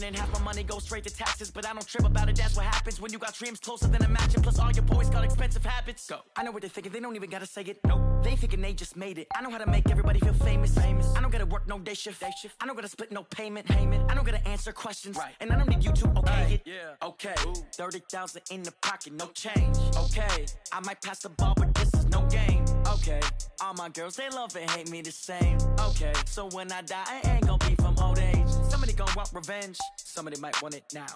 And half my money goes straight to taxes, but I don't trip about it, that's what happens when you got dreams closer than a mansion, plus all your boys got expensive habits. Go. I know what they're thinking, they don't even gotta say it. Nope. They thinking they just made it. I know how to make everybody feel famous. I don't gotta work no day shift. I don't gotta split no payment. I don't gotta answer questions. Right. And I don't need you to okay it. Yeah. Okay. 30,000 in the pocket, no change. Okay. I might pass the ball, but this is no game. Okay. All my girls, they love and hate me the same. Okay. So when I die, I ain't gonna be from old age. Somebody gonna want revenge. Somebody might want it now.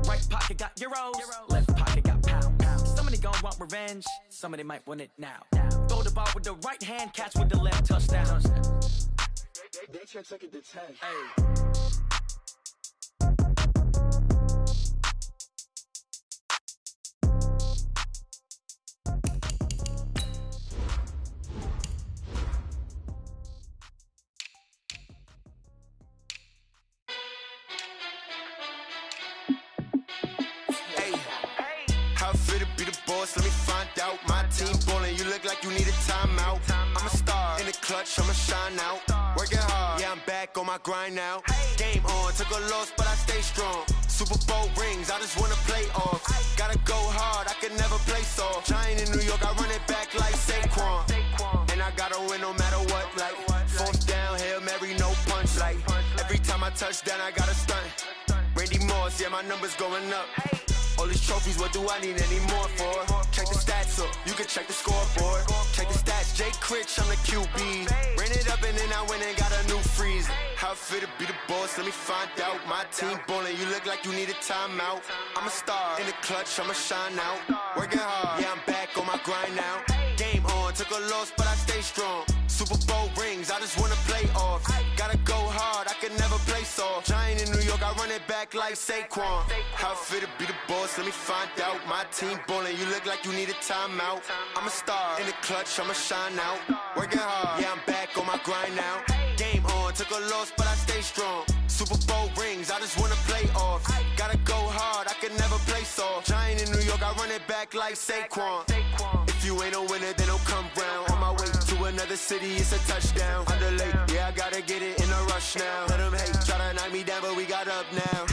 Right pocket got euros. Left pocket got pounds. Somebody gon' want revenge. Somebody might want it now. Throw the ball with the right hand, catch with the left, touchdown. They check second to 10. Hey. Let me find out. My team ballin', you look like you need a timeout. I'm a star in the clutch, I'ma shine out. Working hard, yeah, I'm back on my grind now. Game on, took a loss, but I stay strong. Super Bowl rings, I just wanna play off. Gotta go hard, I can never play soft. Giant in New York, I run it back like Saquon. And I gotta win no matter what, like fourth down, Hail Mary, no punch. Like every time I touch down, I gotta stunt. Randy Moss, yeah, my numbers going up. All these trophies, what do I need any more for? Check the stats up, you can check the scoreboard. Check the stats, Jay Critch, I'm the QB. Ran it up and then I went and got a new freeze. How it feel to be the boss, let me find out. My team ballin', you look like you need a timeout. I'm a star in the clutch, I'ma shine out. Working hard, yeah, I'm back on my grind now. Game on, took a loss, but I stay strong. Super Bowl rings, I just wanna play off. Gotta go hard, I can never play soft. Giant in New York, I run it back like Saquon. How it feel to be the boss, let me find out. My team ballin', you look like you need a timeout. I'm a star in the clutch, I'ma shine out. Working hard, yeah, I'm back on my grind now. Game on, took a loss, but I stay strong. Super Bowl rings, I just wanna play off. Gotta go hard, I can never play soft. Giant in New York, I run it back like Saquon. If you ain't a winner, then don't come round. On my way to another city, it's a touchdown. Underlay, yeah, I gotta get it in a rush now. Let them hate, try to knock me down, but we got up now.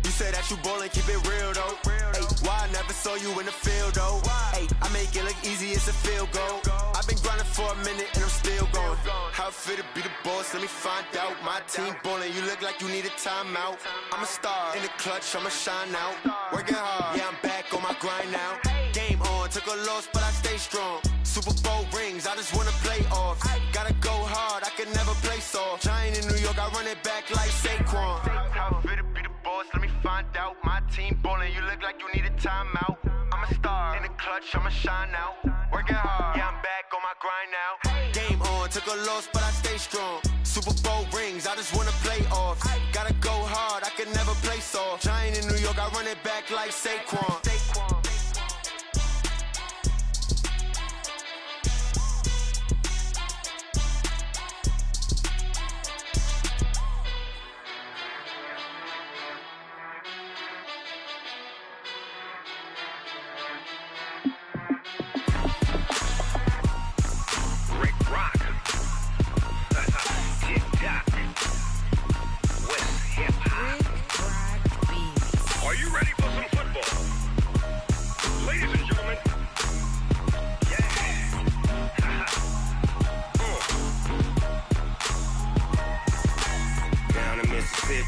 You said that you ballin', keep it real though. Hey, why I never saw you in the field though? Hey, I make it look easy, it's a field goal. I've been grinding for a minute and I'm still going. How it feel to be the boss, let me find out. My team ballin', you look like you need a timeout. I'm a star in the clutch, I'ma shine out. Working hard, yeah, I'm back on my grind now. Game on, took a loss, but I stay strong. Super Bowl rings, I just wanna play off. Gotta go hard, I can never play soft. Giant in New York, I run it back like Saquon. How it feel to be the boss, let me find out. My team ballin', you look like you need a timeout. I'm a star in the clutch, I'ma shine out. Working hard, yeah, I'm back on my grind now. Game on, took a loss, but I stay strong. Super Bowl rings, I just wanna play off. Gotta go hard, I can never play soft. Giant in New York, I run it back like Saquon.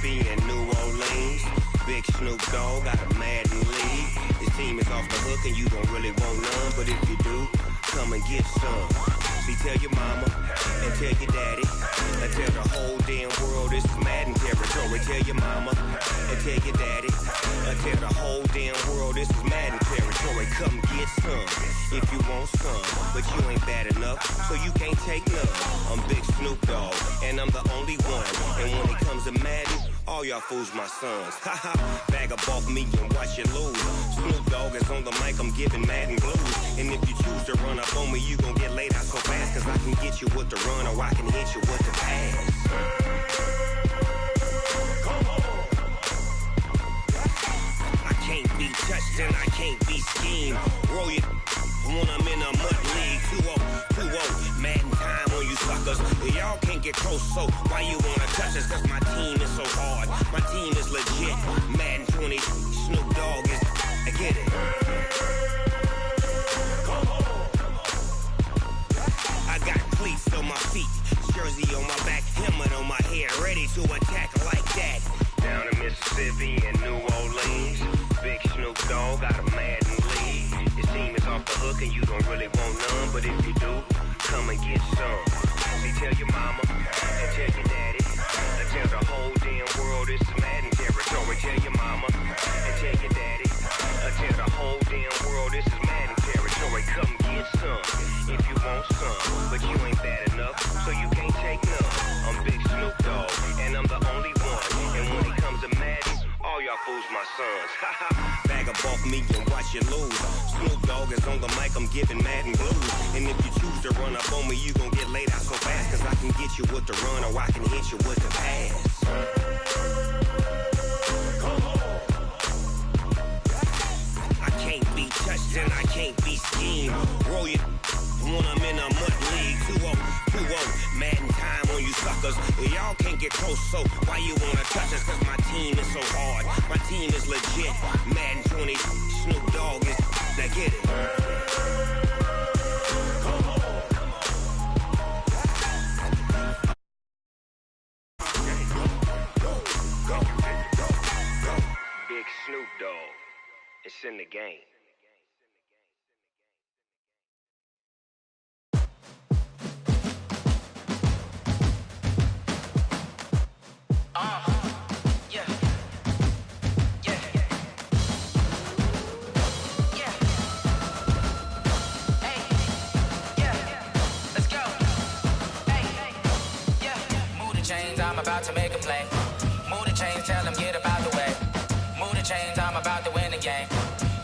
And New Orleans, Big Snoop Dogg got a Madden league. This team is off the hook and you don't really want none, but if you do, come and get some. See, tell your mama and tell your daddy and tell the whole damn world this is Madden territory. Tell your mama and tell your daddy and tell the whole damn world this is Madden territory. Come get some if you want some, but you ain't bad enough, so you can't take none. I'm Big Snoop Dogg and I'm the only one, and when it comes to Madden, all y'all fools my sons. Haha, bag up off me and watch you lose. Snoop Dogg is on the mic, I'm giving Madden blues. And if you choose to run up on me, you gon' get laid out so fast, cause I can get you with the run or I can hit you with the pass. I can't be touched and I can't be schemed. Roll your when I'm in a mud league. 2-0, Madden time on you suckers. Y'all can't get close, so why you wanna touch us? Cause my team is so hard. My team is legit. Madden 20, Snoop Dogg is. I get it. I got cleats on my feet, jersey on my back, helmet on my head, ready to attack like that. Down in Mississippi and New Orleans, big Snoop Dogg got a Madden league. His team is off the hook and you don't really want none, but if you do, come and get some. See, tell your mama and tell your daddy, and tell the whole damn world this is Madden territory. Tell your mama and tell your daddy, and tell the whole damn world this is Madden territory. Come get some if you want some, but you ain't bad enough, so you can't take none. I'm Big Snoop Dogg, and I'm the only one. And when it comes to Madden, all y'all fools my sons. Bag up off me and watch you lose. Snoop Dogg is on the mic, I'm giving Madden blues. And if you choose to run up on me, you gon' get laid out so fast. Cause I can get you with the run or I can hit you with the pass. I can't be touched and I can't be schemed. Roll you when I'm in a mud league. 2-0, Madden time on you suckers. Y'all can't get close, so why you wanna touch us? Cause my team is so hard. My team is legit. Madden 20, Snoop Dogg is. Now get it. Big Snoop Dogg. It's in the game. I'm about to make a play. Move the chains, tell them get up out the way. Move the chains, I'm about to win the game.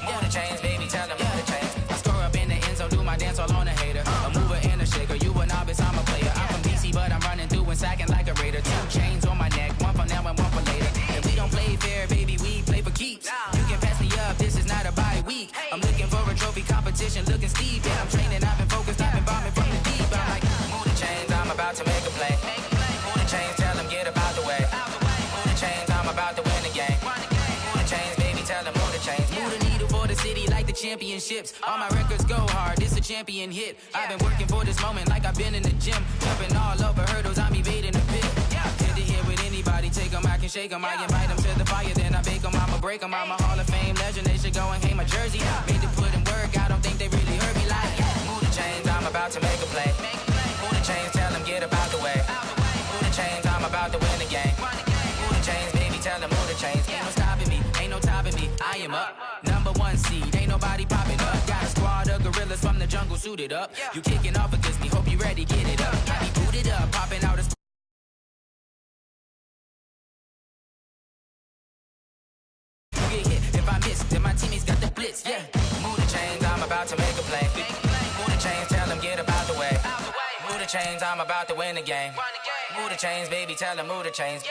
Move the chains, baby, tell them move the chains. I score up in the end zone, do my dance all on a hater. A mover and a shaker, you a novice, I'm a player. I'm from DC, but I'm running through and sacking like a raider. 2 chains on my neck, one for now and one for later. And we don't play fair, baby, we play for keeps. You can pass me up, this is not a bye week. I'm looking for a trophy competition, looking steep. And I'm training, I've been focused, I've been bombing from the deep. I'm like, move the chains, I'm about to make a play. Move the chains, tell them get up out the way. Move the chains, I'm about to win the game. Move the chains, baby, tell them move the chains. Move the needle for the city like the championships. All my records go hard, this a champion hit. I've been working for this moment like I've been in the gym. Jumping all over hurdles, I'm evading the pit. Hit to hit with anybody, take them, I can shake them. I invite them to the fire, then I bake them, I'ma break them. I'm a Hall of Fame legend, they should go and hang my jersey. Made to put in work, I don't think they really heard me like. Move the chains, I'm about to make a play. Move the chains, tell them get up out the way. Move the chains, I'm about to win the game. Move the chains, baby, tell them move the chains. Ain't no stopping me, ain't no topping me, I am up. #1 seed, ain't nobody popping up. Got a squad of gorillas from the jungle suited up. You kicking off against me, hope you ready, get it up. I be booted up, popping out a get hit. If I miss, then my teammates got the blitz, yeah. Move the chains, I'm about to make a play. Move the chains, tell them get up out the way. Move the chains, I'm about to win the game. Move the chains, baby, tell them move the chains.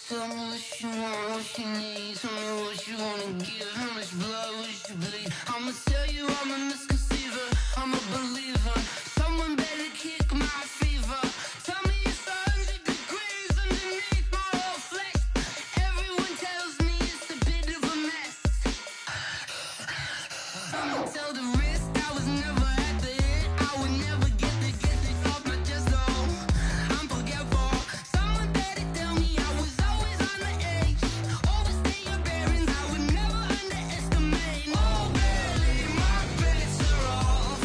Tell me what you want, what you need. Tell me what you wanna give. How much blood would you bleed? I'ma tell you I'm a misconceiver. I'm a believer. Someone better kick my fever. Tell me it's 100 degrees underneath my whole flesh. Everyone tells me it's a bit of a mess. I'ma tell the risk I was never at the end. I would never get it off my chest, though. I'm forgetful. Someone better tell me I was always on the edge. Overstay your bearings, I would never underestimate. Oh, barely, my bets are off.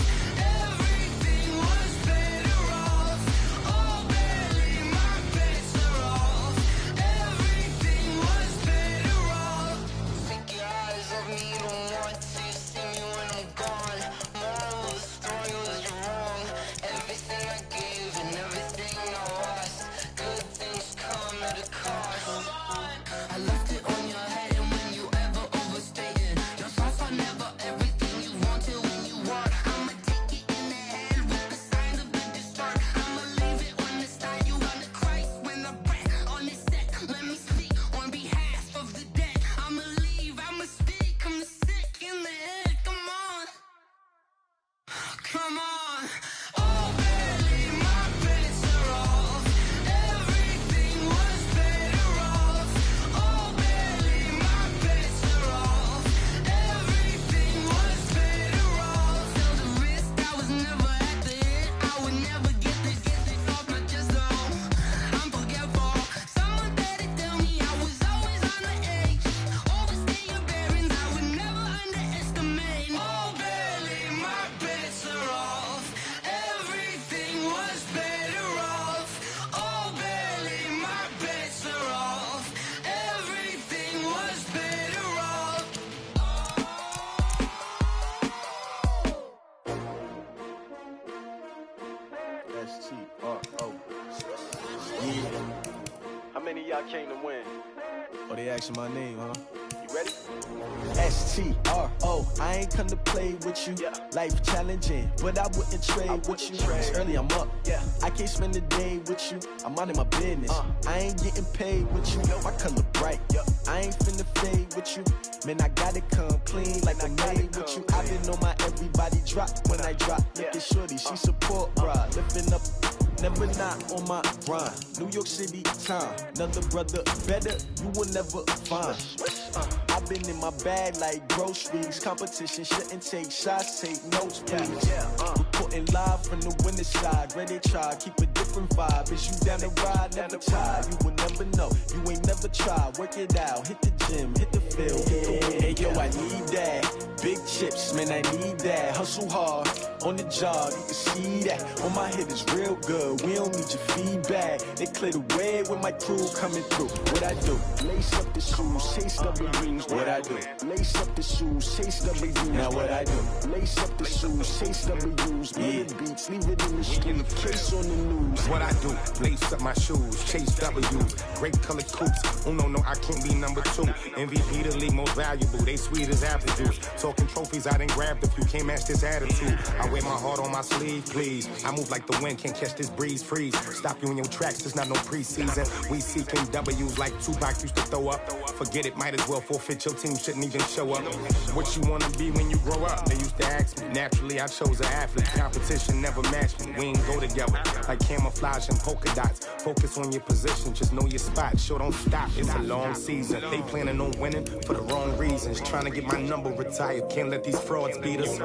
Oh, they asking my name, huh? You ready? STRO, I ain't come to play with you. Life challenging, but I wouldn't trade with you. It's early, I'm up. I can't spend the day with you. I'm minding my business. I ain't getting paid with you. My color bright. I ain't finna fade with you. Man, I gotta come clean like I'm made with you. I've been on my everybody drop when I drop. Look at shorty, she support, bruh. Lifting up. Never not on my grind. New York City time. Another brother better, you will never find. I've been in my bag like groceries. Competition shouldn't take shots, take notes, please. Reporting live from the winning side. Ready to try, keep a different vibe. Is you down the ride, never tired. You will never know, you ain't never tried. Work it out, hit the gym, hit the field, hit the win. Hey yo, I need that. Big chips, man, I need that. Hustle hard, on the job, you can see that. On my head is real good. We don't need your feedback. They clear the way when my crew coming through. What I do? Lace up the shoes, chase W's. What I do? Lace up the shoes, chase W's. Now what I do? Lace up the shoes, chase W's. Million beats, leave it in the street. Case on the news. What I do? Lace up my shoes, chase W's. Great colored coops. Oh no, I can't be number 2. MVP the league most valuable. They sweet as apple juice. Talking trophies, I done grabbed a few. Can't match this attitude. I wear my heart on my sleeve, please. I move like the wind, can't catch this breeze, freeze. Stop you in your tracks, it's not no preseason. We seeking W's like Tupac used to throw up. Forget it, might as well forfeit. Your team shouldn't even show up. What you wanna be when you grow up? They used to ask me. Naturally, I chose an athlete. Competition never matched me. We ain't go together like camouflage and polka dots. Focus on your position, just know your spot. Sure, don't stop. It's a long season. They planning on winning for the wrong reasons. Trying to get my number retired. Can't let these frauds beat us.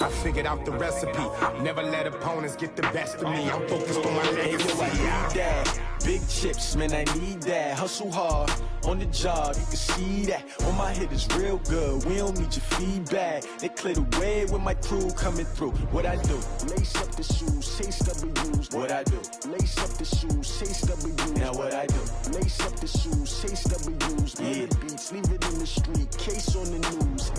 I figured out the recipe. Never let opponents get the best of me. I'm focused on my legacy. I need that. Big chips, man, I need that. Hustle hard, on the job, you can see that. On my head is real good, we don't need your feedback. They clear the way when my crew coming through. What I do? Lace up the shoes, chase W's. What I do? Lace up the shoes, chase W's. Now what I do? Lace up the shoes, chase W's. Million beats, leave it in the street, case on the news.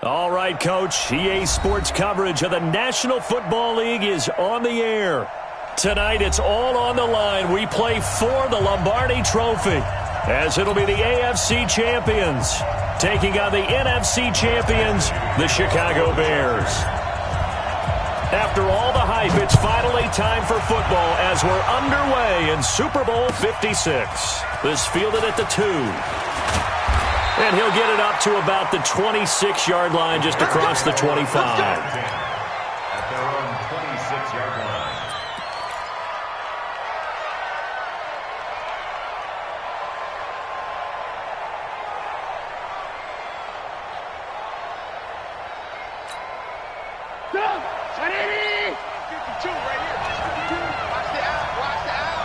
All right, Coach. EA Sports coverage of the National Football League is on the air. Tonight, it's all on the line. We play for the Lombardi Trophy, as it'll be the AFC champions taking on the NFC champions, the Chicago Bears. After all the hype, it's finally time for football as we're underway in Super Bowl 56. This fielded at the 2. And he'll get it up to about the 26-yard line, just across the 25. At their own 26-yard line. Go! 52 right here. Watch the out. Watch the out.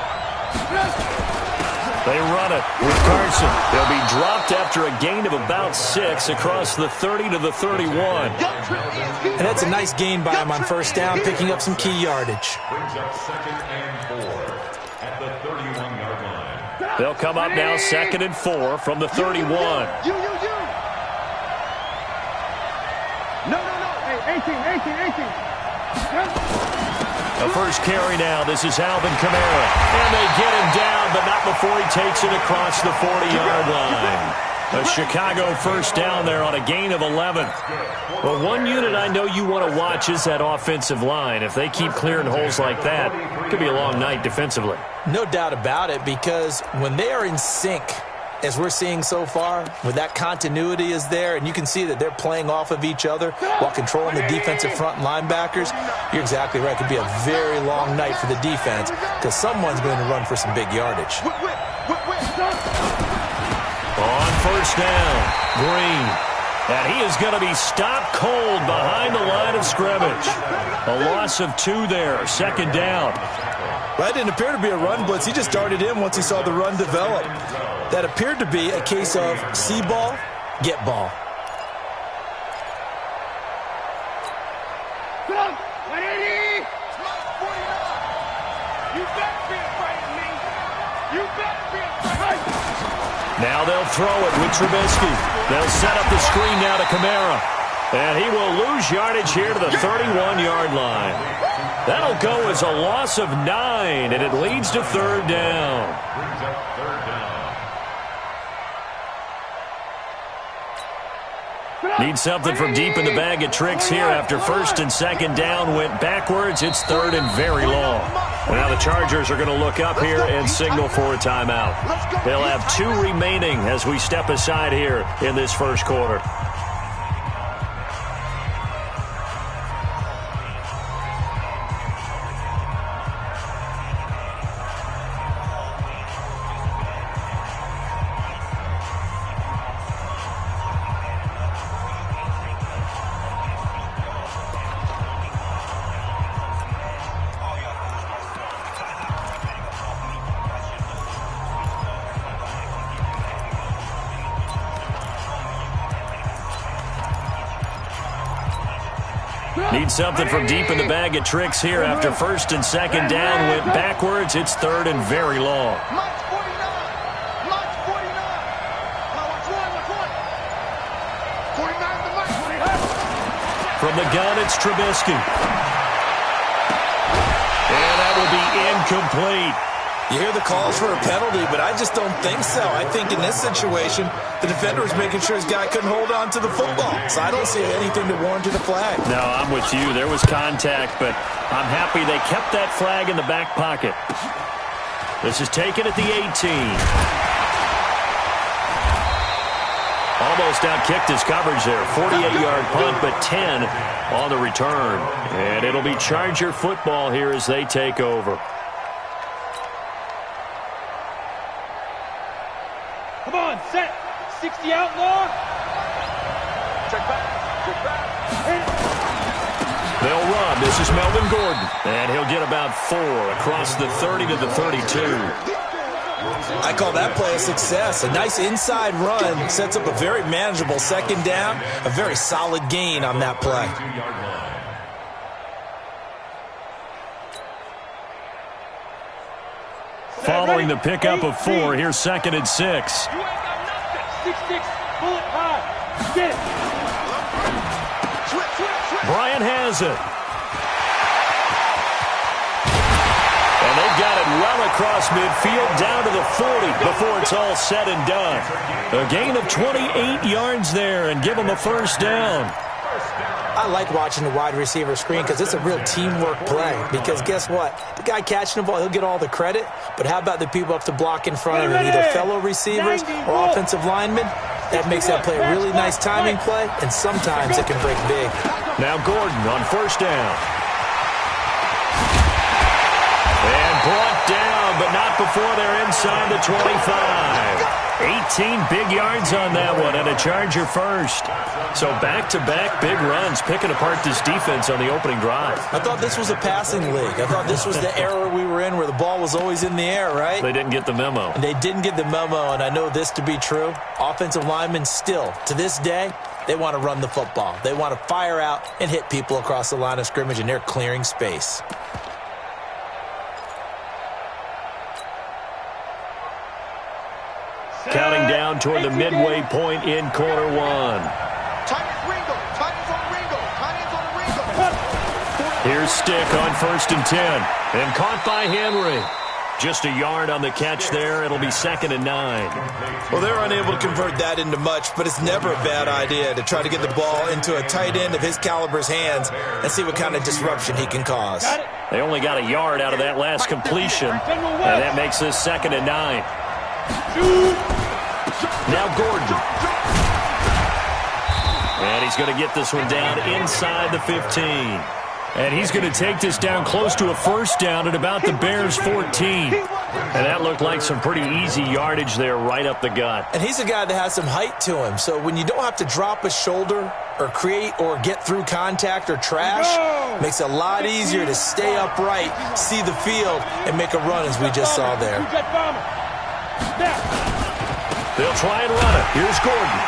They run it with Carson. They'll be dropped after a gain of about 6 across the 30 to the 31. And that's a nice gain by him on first down, picking up some key yardage. Brings up 2nd and 4 at the 31-yard line. They'll come up now 2nd and 4 from the 31. No. Hey, 18. The first carry now. This is Alvin Kamara. And they get him down, but not before he takes it across the 40-yard line. A Chicago first down there on a gain of 11. Well, one unit I know you want to watch is that offensive line. If they keep clearing holes like that, it could be a long night defensively. No doubt about it, because when they are in sync, as we're seeing so far, where that continuity is there, and you can see that they're playing off of each other while controlling the defensive front linebackers, you're exactly right. It could be a very long night for the defense because someone's going to run for some big yardage. On first down, Green. And he is going to be stopped cold behind the line of scrimmage. A loss of 2 there, 2nd down. Well, that didn't appear to be a run blitz. He just darted in once he saw the run develop. That appeared to be a case of see ball, get ball. You better be afraid of me. You better be afraid. Now they'll throw it with Trubisky. They'll set up the screen now to Kamara. And he will lose yardage here to the 31-yard line. That'll go as a loss of 9, and it leads to third down. Need something from deep in the bag of tricks here after first and second down went backwards. It's third and very long. Now the Chargers are going to look up here and signal for a timeout. They'll have 2 remaining as we step aside here in this first quarter. Need something from deep in the bag of tricks here after first and second down went backwards. It's third and very long. From the gun, it's Trubisky. And that will be incomplete. You hear the calls for a penalty, but I just don't think so. I think in this situation, the defender was making sure his guy couldn't hold on to the football. So I don't see anything to warrant a flag. No, I'm with you. There was contact, but I'm happy they kept that flag in the back pocket. This is taken at the 18. Almost outkicked his coverage there. 48-yard punt, but 10 on the return. And it'll be Charger football here as they take over. Come on, set. 60 outlaw. Check back. They'll run. This is Melvin Gordon. And he'll get about 4 across the 30 to the 32. I call that play a success. A nice inside run sets up a very manageable second down. A very solid gain on that play. Following the pickup of 4, here's second and 6. You ain't got nothing. 6-6, bullet high. Get it. Bryant has it. And they've got it well across midfield down to the 40 before it's all said and done. A gain of 28 yards there and give them a first down. I like watching the wide receiver screen because it's a real teamwork play. Because guess what? The guy catching the ball, he'll get all the credit. But how about the people up to block in front of him, either fellow receivers or offensive linemen? That makes that play a really nice timing play, and sometimes it can break big. Now Gordon on first down. And brought down, but not before they're inside the 25. 18 big yards on that one, and a Charger first. So back-to-back big runs, picking apart this defense on the opening drive. I thought this was a passing league. I thought this was the era we were in where the ball was always in the air, right? They didn't get the memo. And they didn't get the memo, and I know this to be true. Offensive linemen still, to this day, they want to run the football. They want to fire out and hit people across the line of scrimmage, and they're clearing space. Counting down toward the midway point in quarter 1. Here's Stick on first and 10. And caught by Henry. Just a yard on the catch there. It'll be second and 9. Well, they're unable to convert that into much, but it's never a bad idea to try to get the ball into a tight end of his caliber's hands and see what kind of disruption he can cause. They only got a yard out of that last completion, and that makes this second and 9. Now Gordon. And he's going to get this one down inside the 15. And he's going to take this down close to a first down at about the Bears' 14. And that looked like some pretty easy yardage there right up the gut. And he's a guy that has some height to him. So when you don't have to drop a shoulder or create or get through contact or trash, it makes it a lot easier to stay upright, see the field, and make a run as we just saw there. They'll try and run it. Here's Gordon.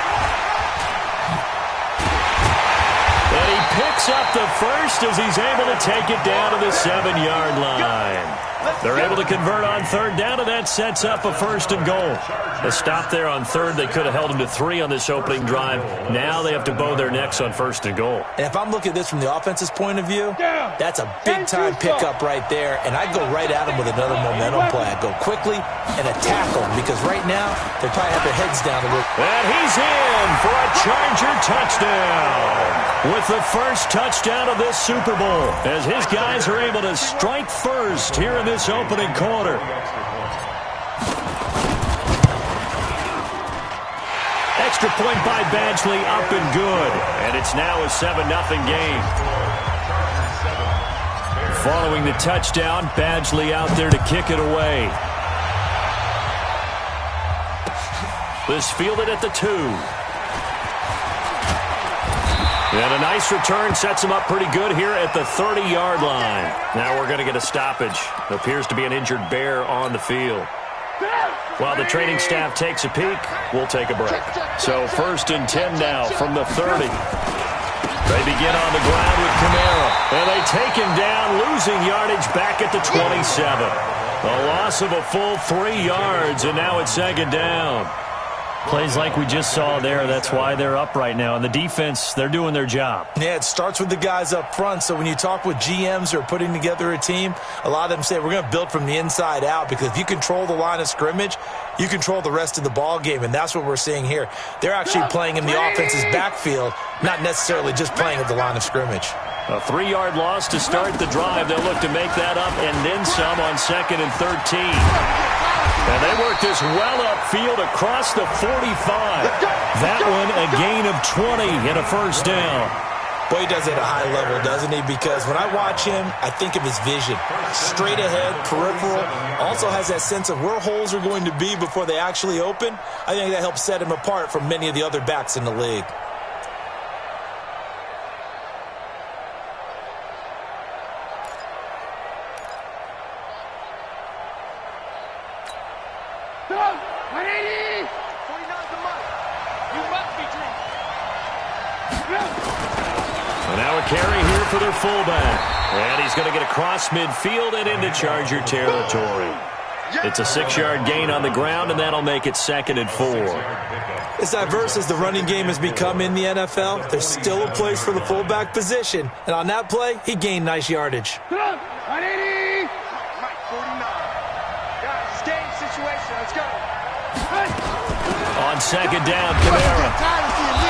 And he picks up the first as he's able to take it down to the 7-yard line. They're able to convert on third down, and that sets up a 1st and goal. A stop there on third. They could have held them to 3 on this opening drive. Now they have to bow their necks on 1st and goal. And if I'm looking at this from the offense's point of view, that's a big-time pickup right there, and I'd go right at them with another momentum play. I'd go quickly and attack them because right now they probably have their heads down a little. And he's in for a Charger touchdown with the first touchdown of this Super Bowl as his guys are able to strike first here in this opening quarter. Extra point by Badgley, up and good. And it's now a 7-0 game. Following the touchdown, Badgley out there to kick it away. This fielded at the 2. And a nice return sets him up pretty good here at the 30-yard line. Now we're going to get a stoppage. Appears to be an injured Bear on the field. While the training staff takes a peek, we'll take a break. So 1st and 10 now from the 30. They begin on the ground with Kamara. And they take him down, losing yardage back at the 27. A loss of a full 3 yards, and now it's 2nd down. Plays like we just saw there. That's why they're up right now. And the defense, they're doing their job. Yeah, it starts with the guys up front. So when you talk with GMs who are putting together a team, a lot of them say we're going to build from the inside out because if you control the line of scrimmage, you control the rest of the ball game, and that's what we're seeing here. They're actually playing in the offense's backfield, not necessarily just playing at the line of scrimmage. A 3-yard loss to start the drive. They'll look to make that up and then some on 2nd and 13. And they work this well upfield across the 45. That one a gain of 20 and a 1st down. Boy, he does it at a high level, doesn't he? Because when I watch him, I think of his vision. Straight ahead, peripheral. Also has that sense of where holes are going to be before they actually open. I think that helps set him apart from many of the other backs in the league. Carry here for their fullback. And he's going to get across midfield and into Charger territory. It's a 6-yard gain on the ground, and that'll make it 2nd and 4. As diverse as the running game has become in the NFL, there's still a place for the fullback position. And on that play, he gained nice yardage. 180! 49. Guys, game situation. Let's go. On 2nd down, Kamara.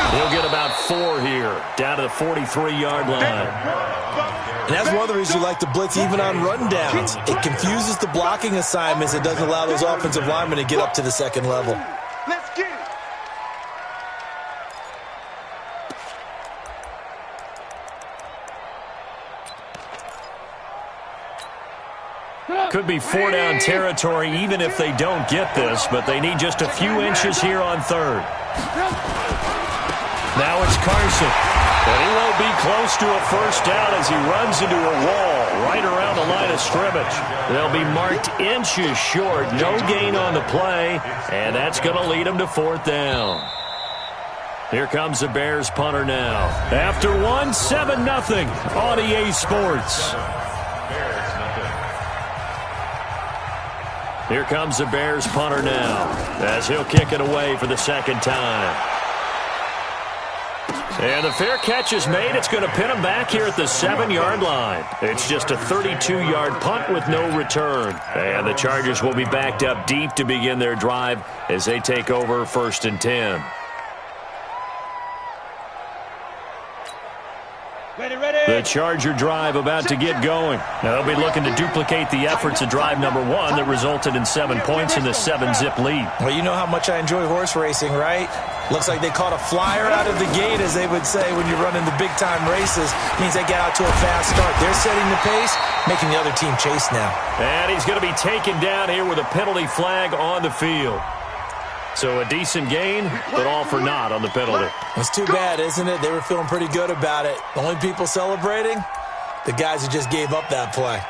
He'll get about 4 here, down to the 43-yard line. And that's one of the reasons you like to blitz even on rundowns. It confuses the blocking assignments. It doesn't allow those offensive linemen to get up to the 2nd level. Let's get it. Could be 4-down territory even if they don't get this, but they need just a few inches here on 3rd. Now it's Carson. And he won't be close to a 1st down as he runs into a wall right around the line of scrimmage. They'll be marked inches short. No gain on the play, and that's going to lead them to 4th down. Here comes the Bears punter now. After 7-0 on EA Sports. Here comes the Bears punter now as he'll kick it away for the 2nd time. And the fair catch is made. It's going to pin him back here at the 7-yard line. It's just a 32-yard punt with no return. And the Chargers will be backed up deep to begin their drive as they take over 1st and 10. The Charger drive about to get going. Now they'll be looking to duplicate the efforts of drive number 1 that resulted in 7 points in the 7-zip lead. Well, you know how much I enjoy horse racing, right? Looks like they caught a flyer out of the gate, as they would say when you're running the big-time races. Means they get out to a fast start. They're setting the pace, making the other team chase now. And he's going to be taken down here with a penalty flag on the field. So a decent gain, but all for naught on the penalty. It's too bad, isn't it? They were feeling pretty good about it. The only people celebrating, the guys who just gave up that play.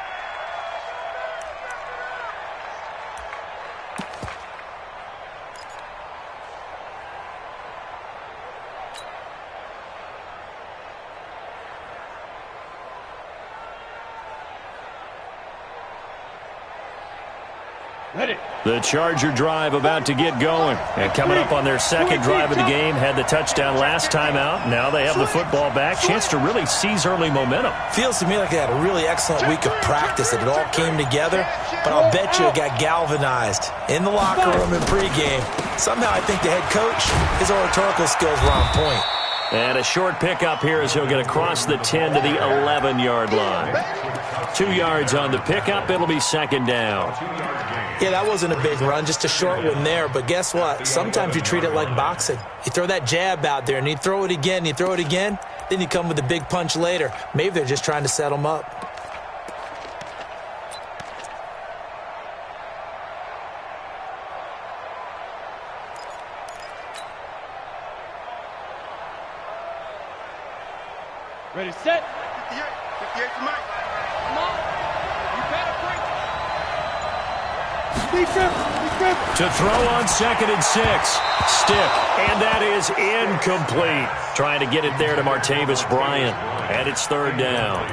The Charger drive about to get going. And coming up on their second drive of the game, had the touchdown last time out. Now they have the football back. Chance to really seize early momentum. Feels to me like they had a really excellent week of practice, and it all came together. But I'll bet you it got galvanized in the locker room in pregame. Somehow I think the head coach, his oratorical skills were on point. And a short pickup here as he'll get across the 10 to the 11-yard line. 2 yards on the pickup. It'll be second down. Yeah, that wasn't a big run, just a short one there. But guess what? Sometimes you treat it like boxing. You throw that jab out there, and you throw it again, you throw it again, then you come with a big punch later. Maybe they're just trying to set them up. Ready, set. 58 for Mike. Come on. You better bring it. To throw on 2nd and 6. Stick. And that is incomplete. Trying to get it there to Martavis Bryant. And it's 3rd down.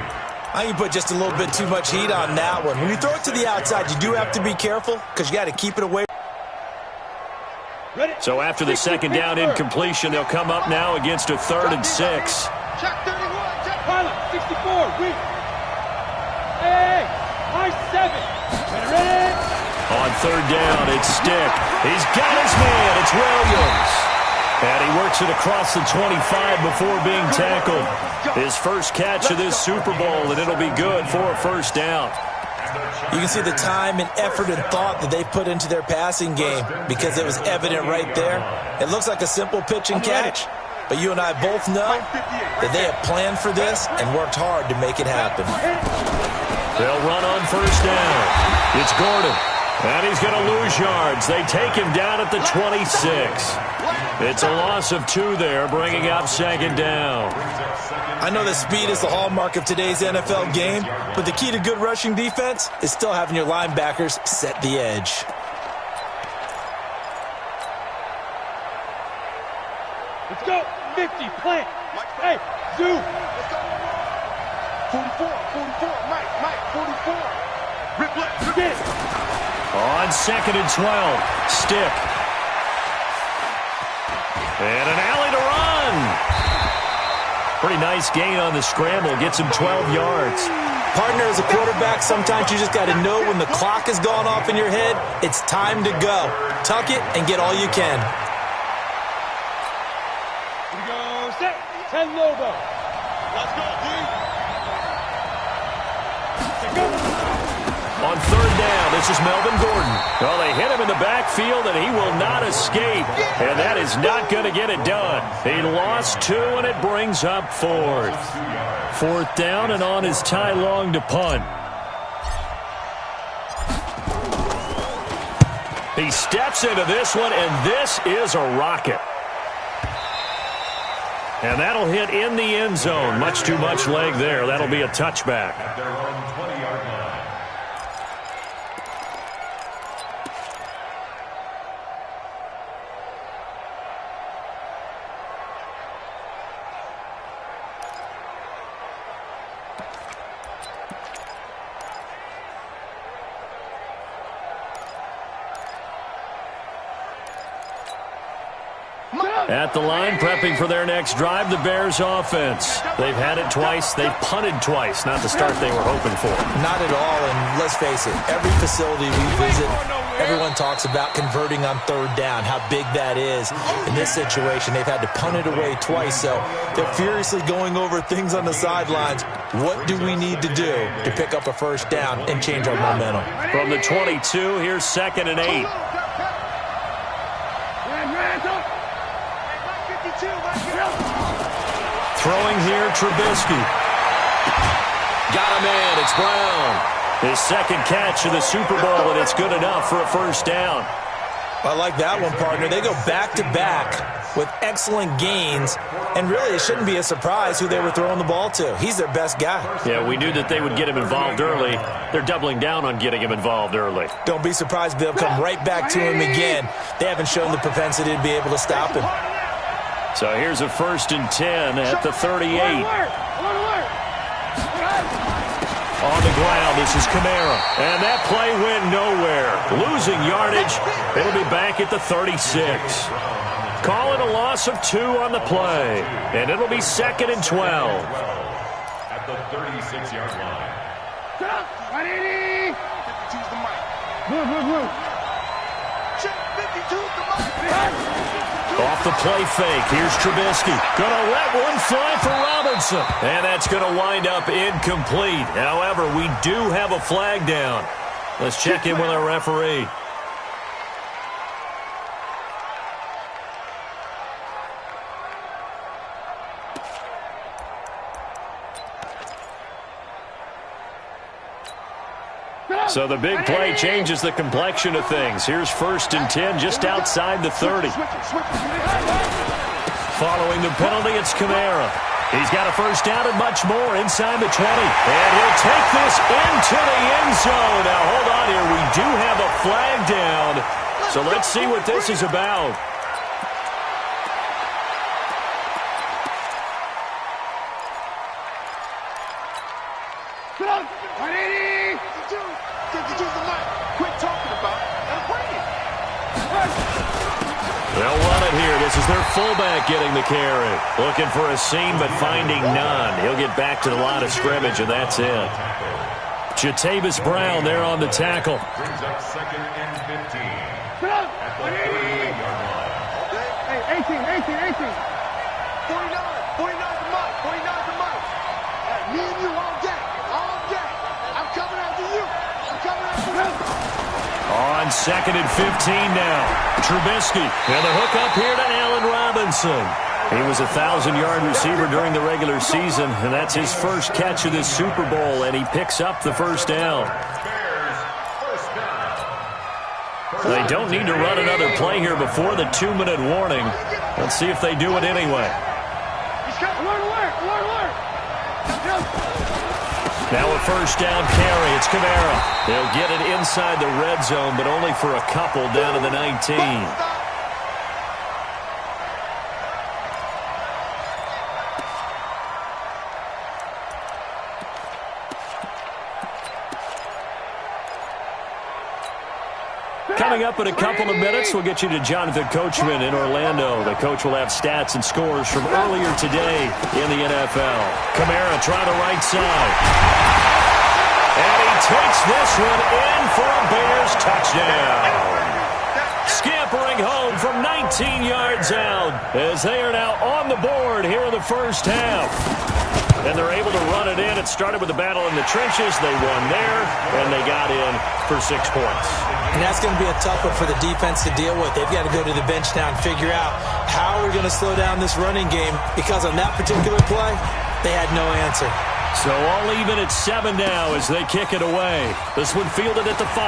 I think you put just a little bit too much heat on that one. When you throw it to the outside, you do have to be careful because you got to keep it away. So after the 2nd down incompletion, they'll come up now against a 3rd and 6. Check 31. Check pilot. 64. Weak. Hey. High 7. Ready. On 3rd down, it's Stick. He's got his man. It's Williams. And he works it across the 25 before being tackled. His first catch of this Super Bowl, and it'll be good for a 1st down. You can see the time and effort and thought that they put into their passing game because it was evident right there. It looks like a simple pitch and catch. But you and I both know that they have planned for this and worked hard to make it happen. They'll run on 1st down. It's Gordon. And he's going to lose yards. They take him down at the 26. It's a loss of 2 there, bringing up 2nd down. I know that speed is the hallmark of today's NFL game, but the key to good rushing defense is still having your linebackers set the edge. Let's go. 50. Plant. Hey, zoom. 44, Mike, 44. Rip left. Get it. On 2nd and 12, Stick. And an alley to run. Pretty nice gain on the scramble. Gets him 12 yards. Partner, as a quarterback, sometimes you just got to know when the clock has gone off in your head, it's time to go. Tuck it and get all you can. Here we go. Set. 10 Lobo. Let's go, D. On 3rd down, this is Melvin Gordon. Well, they hit him in the backfield, and he will not escape. And that is not going to get it done. He lost 2, and it brings up 4th. 4th down, and on is Ty Long to punt. He steps into this one, and this is a rocket. And that'll hit in the end zone. Much too much leg there. That'll be a touchback. At their own 20-yard line. At the line, prepping for their next drive, the Bears offense. They've had it twice. They've punted twice. Not the start they were hoping for. Not at all, and let's face it, every facility we visit, everyone talks about converting on 3rd down, how big that is. In this situation, they've had to punt it away twice, so they're furiously going over things on the sidelines. What do we need to do to pick up a 1st down and change our momentum? From the 22, here's 2nd and 8. Throwing here, Trubisky. Got a man, it's Brown. His 2nd catch of the Super Bowl, and it's good enough for a 1st down. I like that one, partner. They go back-to-back with excellent gains, and really it shouldn't be a surprise who they were throwing the ball to. He's their best guy. Yeah, we knew that they would get him involved early. They're doubling down on getting him involved early. Don't be surprised if they'll come right back to him again. They haven't shown the propensity to be able to stop him. So here's a 1st and 10 at the 38. On the ground, this is Kamara. And that play went nowhere. Losing yardage. It'll be back at the 36. Call it a loss of 2 on the play. And it'll be 2nd and 12. At the 36-yard line. Off the play fake, here's Trubisky. Gonna let one fly for Robinson. And that's gonna wind up incomplete. However, we do have a flag down. Let's check in with our referee. So the big play changes the complexion of things. Here's 1st and 10 just outside the 30. Following the penalty, it's Kamara. He's got a first down and much more inside the 20. And he'll take this into the end zone. Now, hold on here. We do have a flag down. So let's see what this is about. They'll run it here. This is their fullback getting the carry. Looking for a seam, but finding none. He'll get back to the line of scrimmage, and that's it. Jatavis Brown there on the tackle. Brings up 2nd and 15. At the 38-yard line. Hey, 18. 49 to Mike. 49 to Mike. Me and you all day. All day. I'm coming after you. I'm coming after you. On 2nd and 15 now. Trubisky. And the hook up here to Allen Robinson. He was a 1,000-yard receiver during the regular season, and that's his first catch of this Super Bowl, and he picks up the first down. They don't need to run another play here before the 2-minute warning. Let's see if they do it anyway. Now a first down carry. It's Kamara. They'll get it inside the red zone, but only for a couple down to the 19. Coming up in a couple of minutes, we'll get you to Jonathan Coachman in Orlando. The coach will have stats and scores from earlier today in the NFL. Kamara trying the right side. And he takes this one in for a Bears touchdown. Scampering home from 19 yards out as they are now on the board here in the first half. And they're able to run it in. It started with a battle in the trenches. They won there, and they got in for 6 points. And that's going to be a tough one for the defense to deal with. They've got to go to the bench now and figure out how we're going to slow down this running game, because on that particular play, they had no answer. So all even at 7 now as they kick it away. This one fielded at the 5.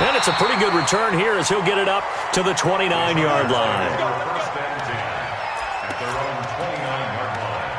And it's a pretty good return here as he'll get it up to the 29-yard line. First and 10 at their own 29-yard line.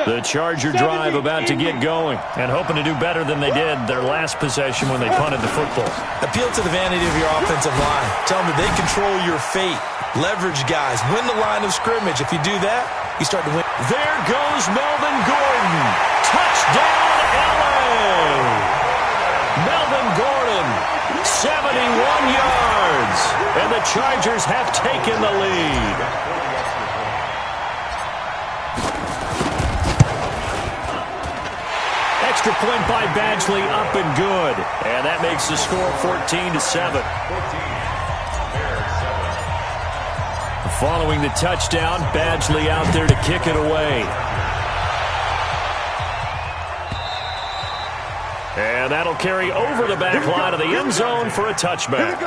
The Charger drive about to get going and hoping to do better than they did their last possession when they punted the football. Appeal to the vanity of your offensive line. Tell them that they control your fate. Leverage guys. Win the line of scrimmage. If you do that, you start to win. There goes Melvin Gordon. Touchdown, LA! Melvin Gordon, 71 yards. And the Chargers have taken the lead. Extra point by Badgley, up and good. And that makes the score 14-7. Following the touchdown, Badgley out there to kick it away. And that'll carry over the back line of the end zone for a touchback.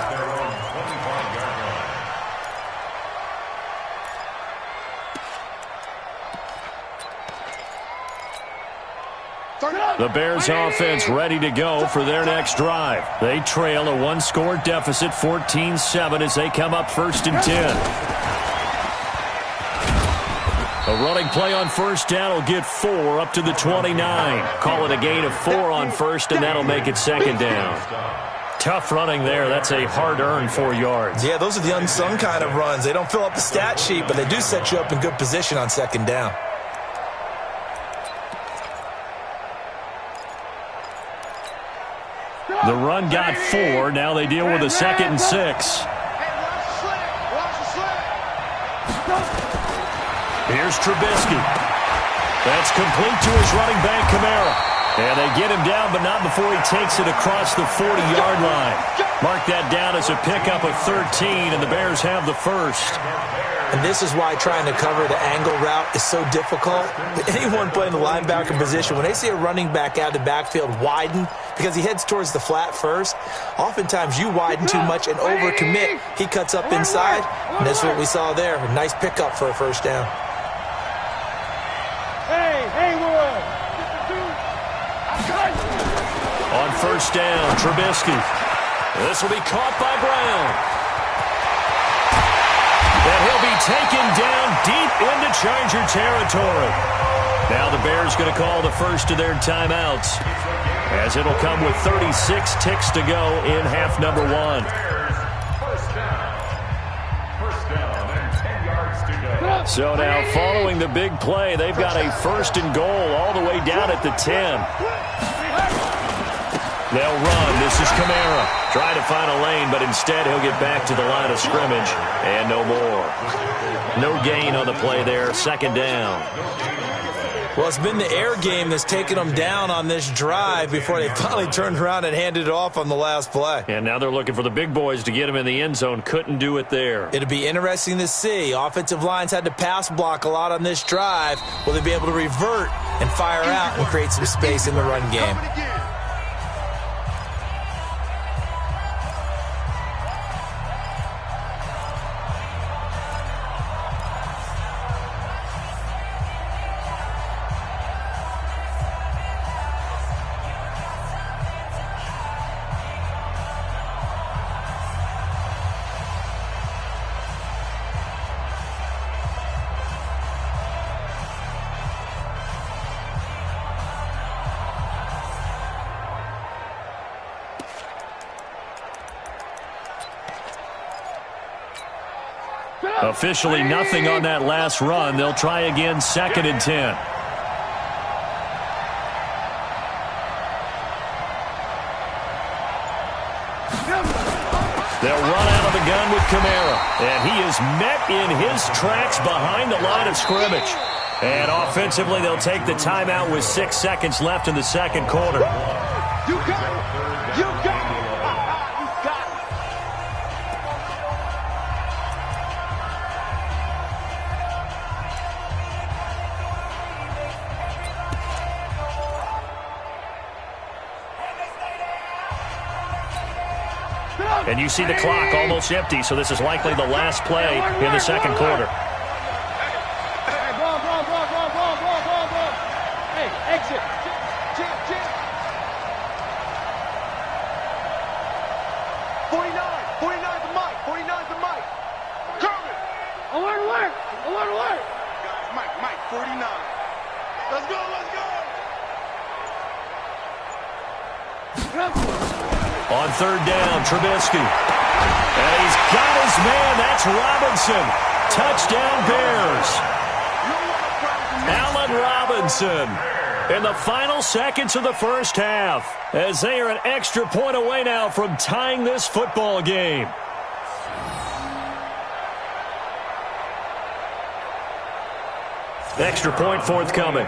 The Bears offense ready to go for their next drive. They trail a one-score deficit, 14-7, as they come up 1st and 10. A running play on first down will get 4 up to the 29. Call it a gain of 4 on first, and that'll make it 2nd down. Tough running there. That's a hard-earned 4 yards. Yeah, those are the unsung kind of runs. They don't fill up the stat sheet, but they do set you up in good position on second down. The run got 4. Now they deal with a 2nd and 6. Here's Trubisky. That's complete to his running back, Kamara. And they get him down, but not before he takes it across the 40-yard line. Mark that down as a pickup of 13, and the Bears have the first. And this is why trying to cover the angle route is so difficult. Anyone playing the linebacker position, when they see a running back out of the backfield widen, because he heads towards the flat first, oftentimes you widen too much and overcommit. He cuts up inside, and that's what we saw there. A nice pickup for a first down. On first down, Trubisky. This will be caught by Brown. And he'll be taken down deep into Charger territory. Now the Bears going to call the first of their timeouts, as it'll come with 36 ticks to go in half number 1. First down and 10 yards to go. So now following the big play, they've got a first and goal all the way down at the 10. They'll run. This is Kamara. Trying to find a lane, but instead he'll get back to the line of scrimmage. And no more. No gain on the play there. Second down. Well, it's been the air game that's taken them down on this drive before they finally turned around and handed it off on the last play. And now they're looking for the big boys to get him in the end zone. Couldn't do it there. It'll be interesting to see. Offensive lines had to pass block a lot on this drive. Will they be able to revert and fire out and create some space in the run game? Officially nothing on that last run. They'll try again, 2nd and 10. They'll run out of the gun with Kamara. And he is met in his tracks behind the line of scrimmage. And offensively, they'll take the timeout with 6 seconds left in the second quarter. You got it. You got it. And you see the clock almost empty, so this is likely the last play in the second quarter. Hey, ball. Hey, exit. Chip. 49 to Mike. 49 to Mike. Kermit. Alert. Mike, 49. Let's go. On third down, Trubisky. And he's got his man. That's Robinson. Touchdown, Bears. Allen Robinson in the final seconds of the first half, as they are an extra point away now from tying this football game. Extra point forthcoming.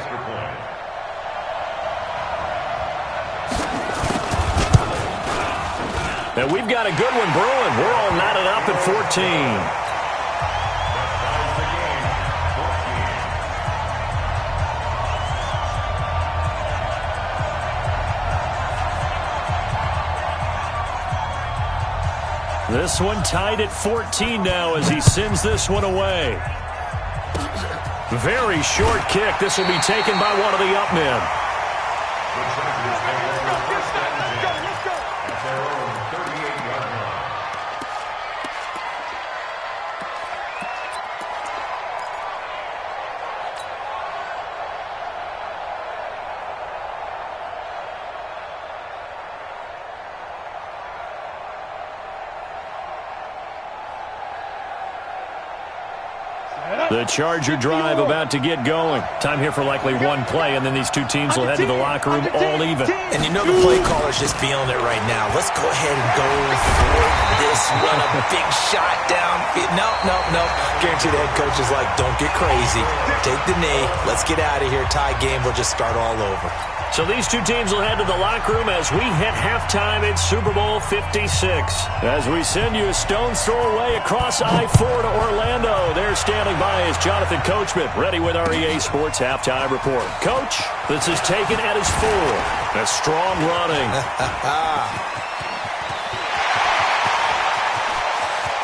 And we've got a good one brewing. We're all knotted up at 14. This one tied at 14 now as he sends this one away. Very short kick. This will be taken by one of the up men. The Charger drive about to get going. Time here for likely one play, and then these two teams will head to the locker room all even. And you know the play caller's just feeling it right now. Let's go ahead and go for this. Run a big shot down. No. Guarantee the head coach is like, don't get crazy. Take the knee. Let's get out of here. Tie game. We'll just start all over. So these two teams will head to the locker room as we hit halftime in Super Bowl 56. As we send you a stone's throw away across I-4 to Orlando. There standing by is Jonathan Coachman, ready with our EA Sports Halftime Report. Coach, this is taken at his 4. A strong running.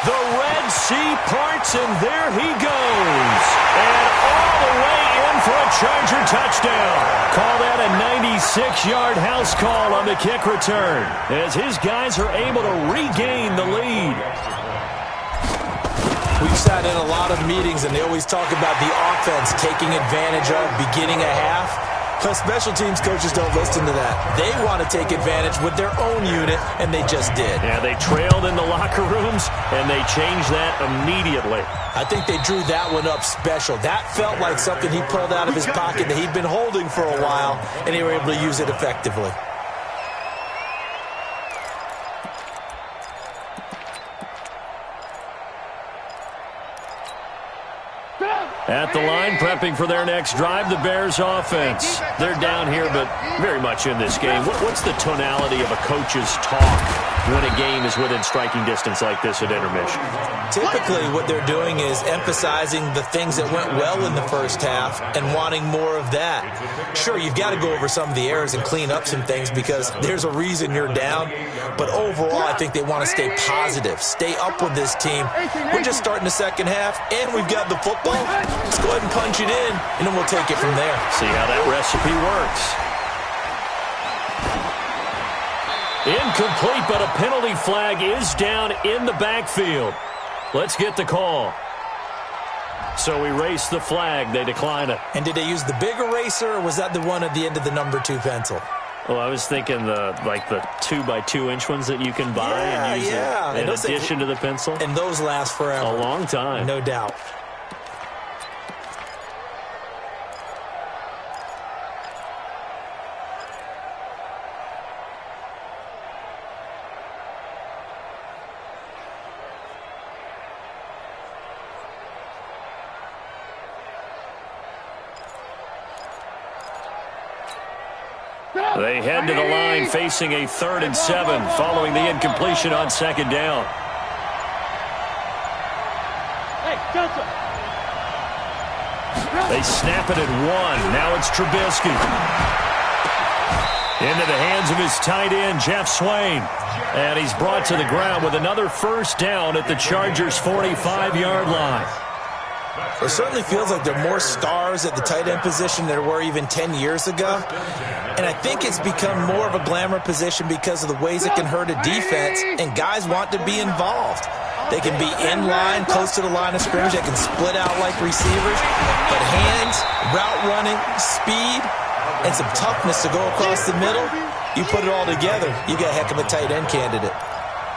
The Red Sea parts, and there he goes. And all the way in for a Charger touchdown. Call that a 96-yard house call on the kick return, as his guys are able to regain the lead. We've sat in a lot of meetings, and they always talk about the offense taking advantage of beginning a half. But special teams coaches don't listen to that. They want to take advantage with their own unit, and they just did. Yeah, they trailed in the locker rooms, and they changed that immediately. I think they drew that one up special. That felt like something he pulled out of his pocket that he'd been holding for a while, and they were able to use it effectively. At the line, prepping for their next drive, the Bears offense. They're down here, but very much in this game. What's the tonality of a coach's talk when a game is within striking distance like this at intermission? Typically, what they're doing is emphasizing the things that went well in the first half and wanting more of that. Sure, you've got to go over some of the errors and clean up some things because there's a reason you're down. But overall, I think they want to stay positive, stay up with this team. We're just starting the second half, and we've got the football. Let's go ahead and punch it in, and then we'll take it from there. See how that recipe works. Incomplete, but a penalty flag is down in the backfield. Let's get the call. So we race the flag. They decline it. And did they use the big eraser, or was that the one at the end of the number 2 pencil? Well, I was thinking the 2x2-inch ones that you can buy and use in addition to the pencil. And those last forever. A long time. No doubt. They head to the line facing a 3rd and 7 following the incompletion on 2nd down. Hey, Johnson. They snap it at 1. Now it's Trubisky. Into the hands of his tight end, Jeff Swain. And he's brought to the ground with another 1st down at the Chargers' 45-yard line. It certainly feels like there are more stars at the tight end position than there were even 10 years ago. And I think it's become more of a glamour position because of the ways it can hurt a defense, and guys want to be involved. They can be in line, close to the line of scrimmage. They can split out like receivers. But hands, route running, speed, and some toughness to go across the middle, you put it all together, you got a heck of a tight end candidate.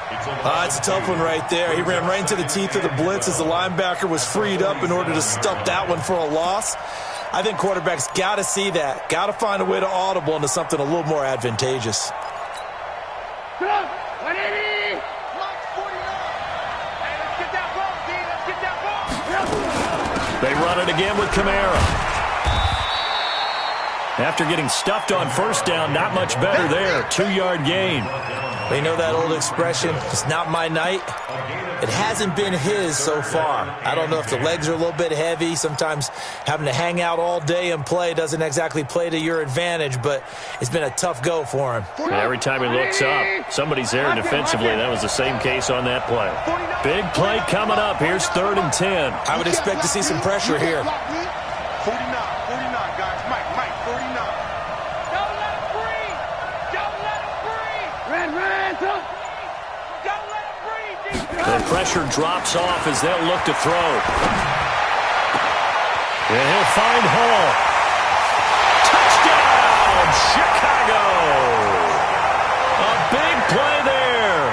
It's a tough one right there. He ran right into the teeth of the blitz as the linebacker was freed up in order to stuff that one for a loss. I think quarterbacks got to see that. Got to find a way to audible into something a little more advantageous. They run it again with Kamara. After getting stuffed on 1st down, not much better there. 2-yard gain. You know that old expression, it's not my night? It hasn't been his so far. I don't know if the legs are a little bit heavy. Sometimes having to hang out all day and play doesn't exactly play to your advantage, but it's been a tough go for him. Every time he looks up, somebody's there defensively. That was the same case on that play. Big play coming up. Here's 3rd and 10. I would expect to see some pressure here. 49, guys. Mike, 49. Don't let him breathe. Don't let him breathe. Red, don't let him breathe. The pressure drops off as they'll look to throw. And he'll find Hall. Touchdown, Chicago! A big play there.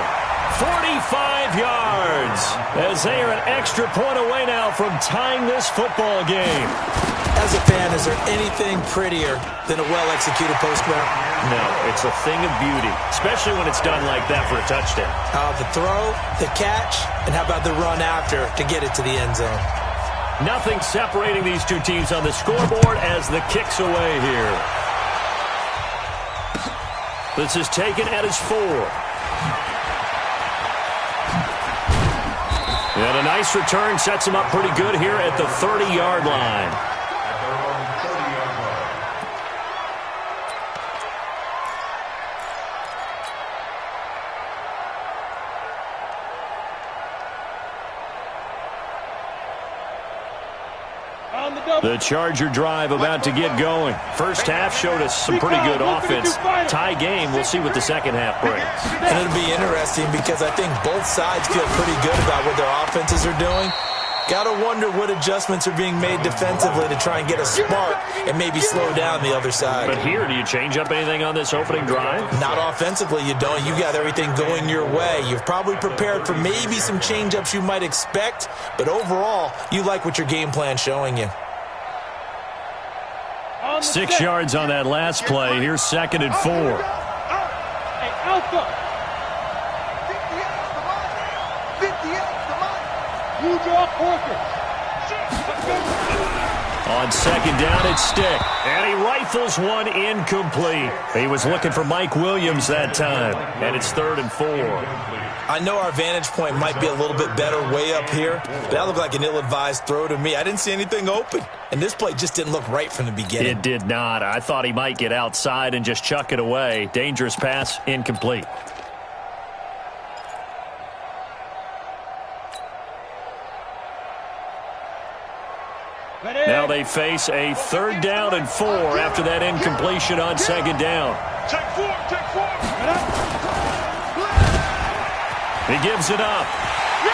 45 yards. as they are an extra point away now from tying this football game. As a fan, is there anything prettier than a well-executed post grab? No, it's a thing of beauty, especially when it's done like that for a touchdown. The throw, the catch, and how about the run after to get it to the end zone? Nothing separating these two teams on the scoreboard as the kick's away here. This is taken at his 4. And a nice return sets him up pretty good here at the 30-yard line. The Charger drive about to get going. First half showed us some pretty good offense. Tie game, we'll see what the second half brings. And it'll be interesting because I think both sides feel pretty good about what their offenses are doing. Got to wonder what adjustments are being made defensively to try and get a spark and maybe slow down the other side. But here, do you change up anything on this opening drive? Not offensively, you don't. You got everything going your way. You've probably prepared for maybe some change-ups you might expect, but overall, you like what your game plan's showing you. 6 yards on that last play. Here's 2nd and 4. Hey, Alpha. 58, you draw On 2nd down, it's Stick. And he rifles one incomplete. He was looking for Mike Williams that time. And it's 3rd and 4. I know our vantage point might be a little bit better way up here, but that looked like an ill-advised throw to me. I didn't see anything open, and this play just didn't look right from the beginning. It did not. I thought he might get outside and just chuck it away. Dangerous pass, incomplete. Now they face a 3rd down and 4 after that incompletion on 2nd down. Take 4. He gives it up.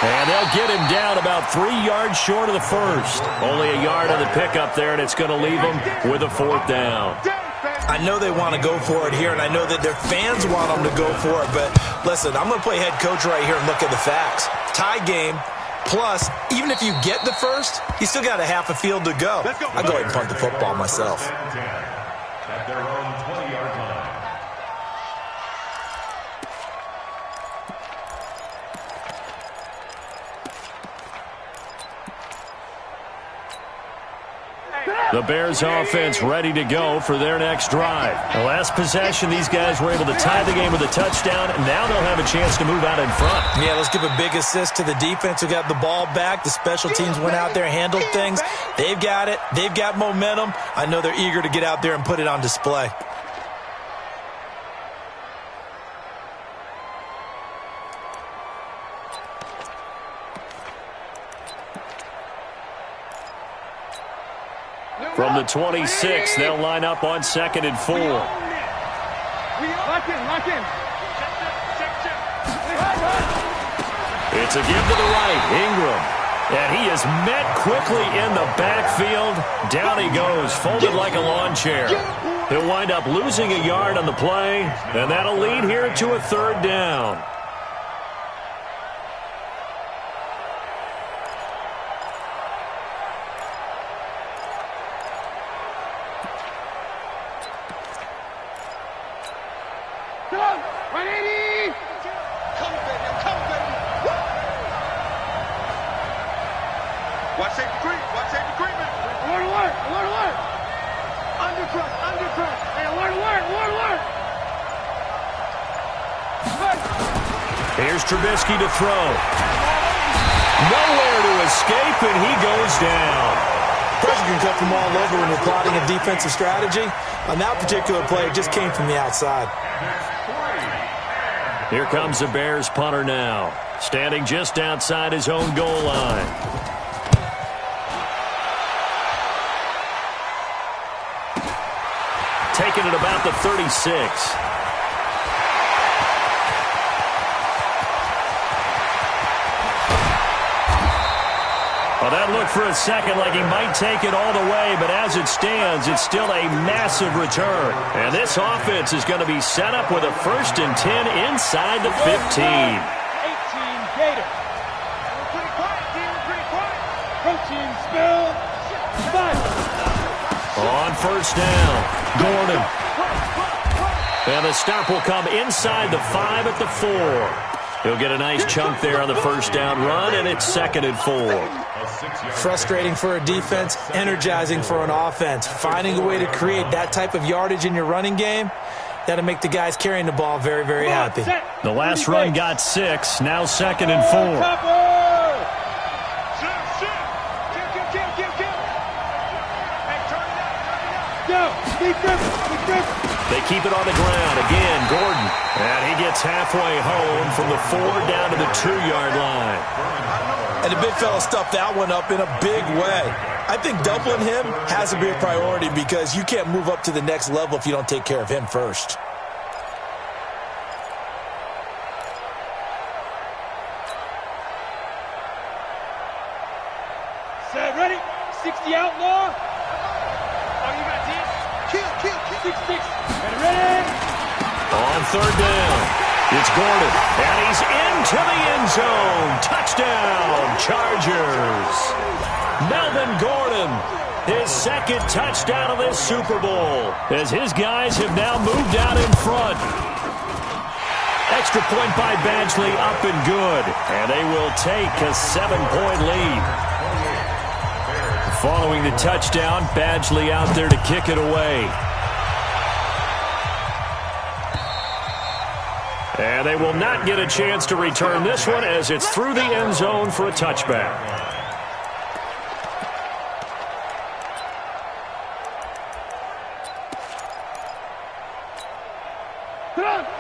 And they'll get him down about 3 yards short of the first. Only a yard on the pickup there, and it's going to leave him with a 4th down. I know they want to go for it here, and I know that their fans want them to go for it. But listen, I'm going to play head coach right here and look at the facts. Tie game. Plus, even if you get the first, you still got a half a field to go. I go ahead and punt the football myself. At their own 20-yard line. The Bears offense ready to go for their next drive. The last possession, these guys were able to tie the game with a touchdown, and now they'll have a chance to move out in front. Yeah, let's give a big assist to the defense who got the ball back. The special teams went out there, handled things. They've got it. They've got momentum. I know they're eager to get out there and put it on display. From the 26, they'll line up on 2nd and 4. Lock in. It's a give to the right, Ingram. And he is met quickly in the backfield. Down he goes, folded like a lawn chair. He'll wind up losing a yard on the play, and that'll lead here to a 3rd down. Watch safety creep. Alert. Undercut. Hey, alert. Here's Trubisky to throw. Nowhere to escape, and he goes down. Pressure can come from all over when you're plotting a defensive strategy. On that particular play, it just came from the outside. Here comes the Bears punter now, standing just outside his own goal line. Taking it about the 36. Well, that looked for a second like he might take it all the way, but as it stands, it's still a massive return. And this offense is going to be set up with a 1st and 10 inside the 15. 18 Gators. On first down, Gordon. And the stop will come inside the 5 at the 4. He'll get a nice chunk there on the first down run, and it's 2nd and 4. Frustrating for a defense, energizing for an offense. Finding a way to create that type of yardage in your running game, that'll make the guys carrying the ball very, very happy. The last run got 6, now 2nd and 4. They keep it on the ground. Again, Gordon. And he gets halfway home from the 4 down to the 2-yard line. And the big fella stuffed that one up in a big way. I think doubling him has to be a priority because you can't move up to the next level if you don't take care of him first. Set, ready? 60 outlaw. Oh, you got 10? Kill. 6. Ready? On third down, it's Gordon, and he's into the end zone. Touchdown, Chargers. Melvin Gordon, his 2nd touchdown of this Super Bowl, as his guys have now moved out in front. Extra point by Badgley, up and good, and they will take a 7-point lead. Following the touchdown, Badgley out there to kick it away. And they will not get a chance to return this one as it's through the end zone for a touchback.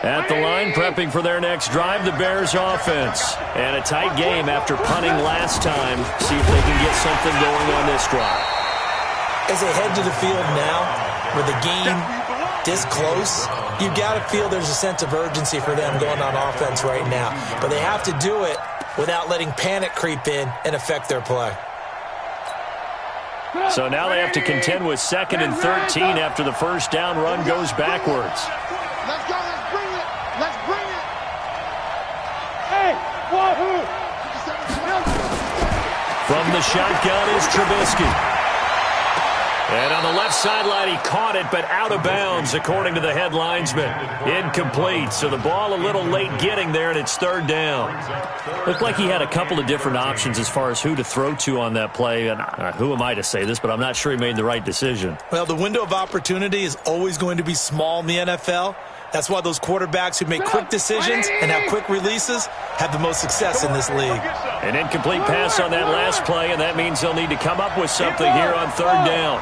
At the line, prepping for their next drive, the Bears offense. And a tight game after punting last time. See if they can get something going on this drive. As they head to the field now, with the game this close, you got to feel there's a sense of urgency for them going on offense right now. But they have to do it without letting panic creep in and affect their play. So now they have to contend with 2nd and 13 after the first down run goes backwards. Let's go. Let's bring it. Hey, wahoo! From the shotgun is Trubisky. And on the left sideline, he caught it, but out of bounds, according to the head linesman. Incomplete, so the ball a little late getting there, and it's 3rd down. Looked like he had a couple of different options as far as who to throw to on that play. And who am I to say this, but I'm not sure he made the right decision. Well, the window of opportunity is always going to be small in the NFL. That's why those quarterbacks who make quick decisions and have quick releases have the most success in this league. An incomplete pass on that last play, and that means they'll need to come up with something here on 3rd down.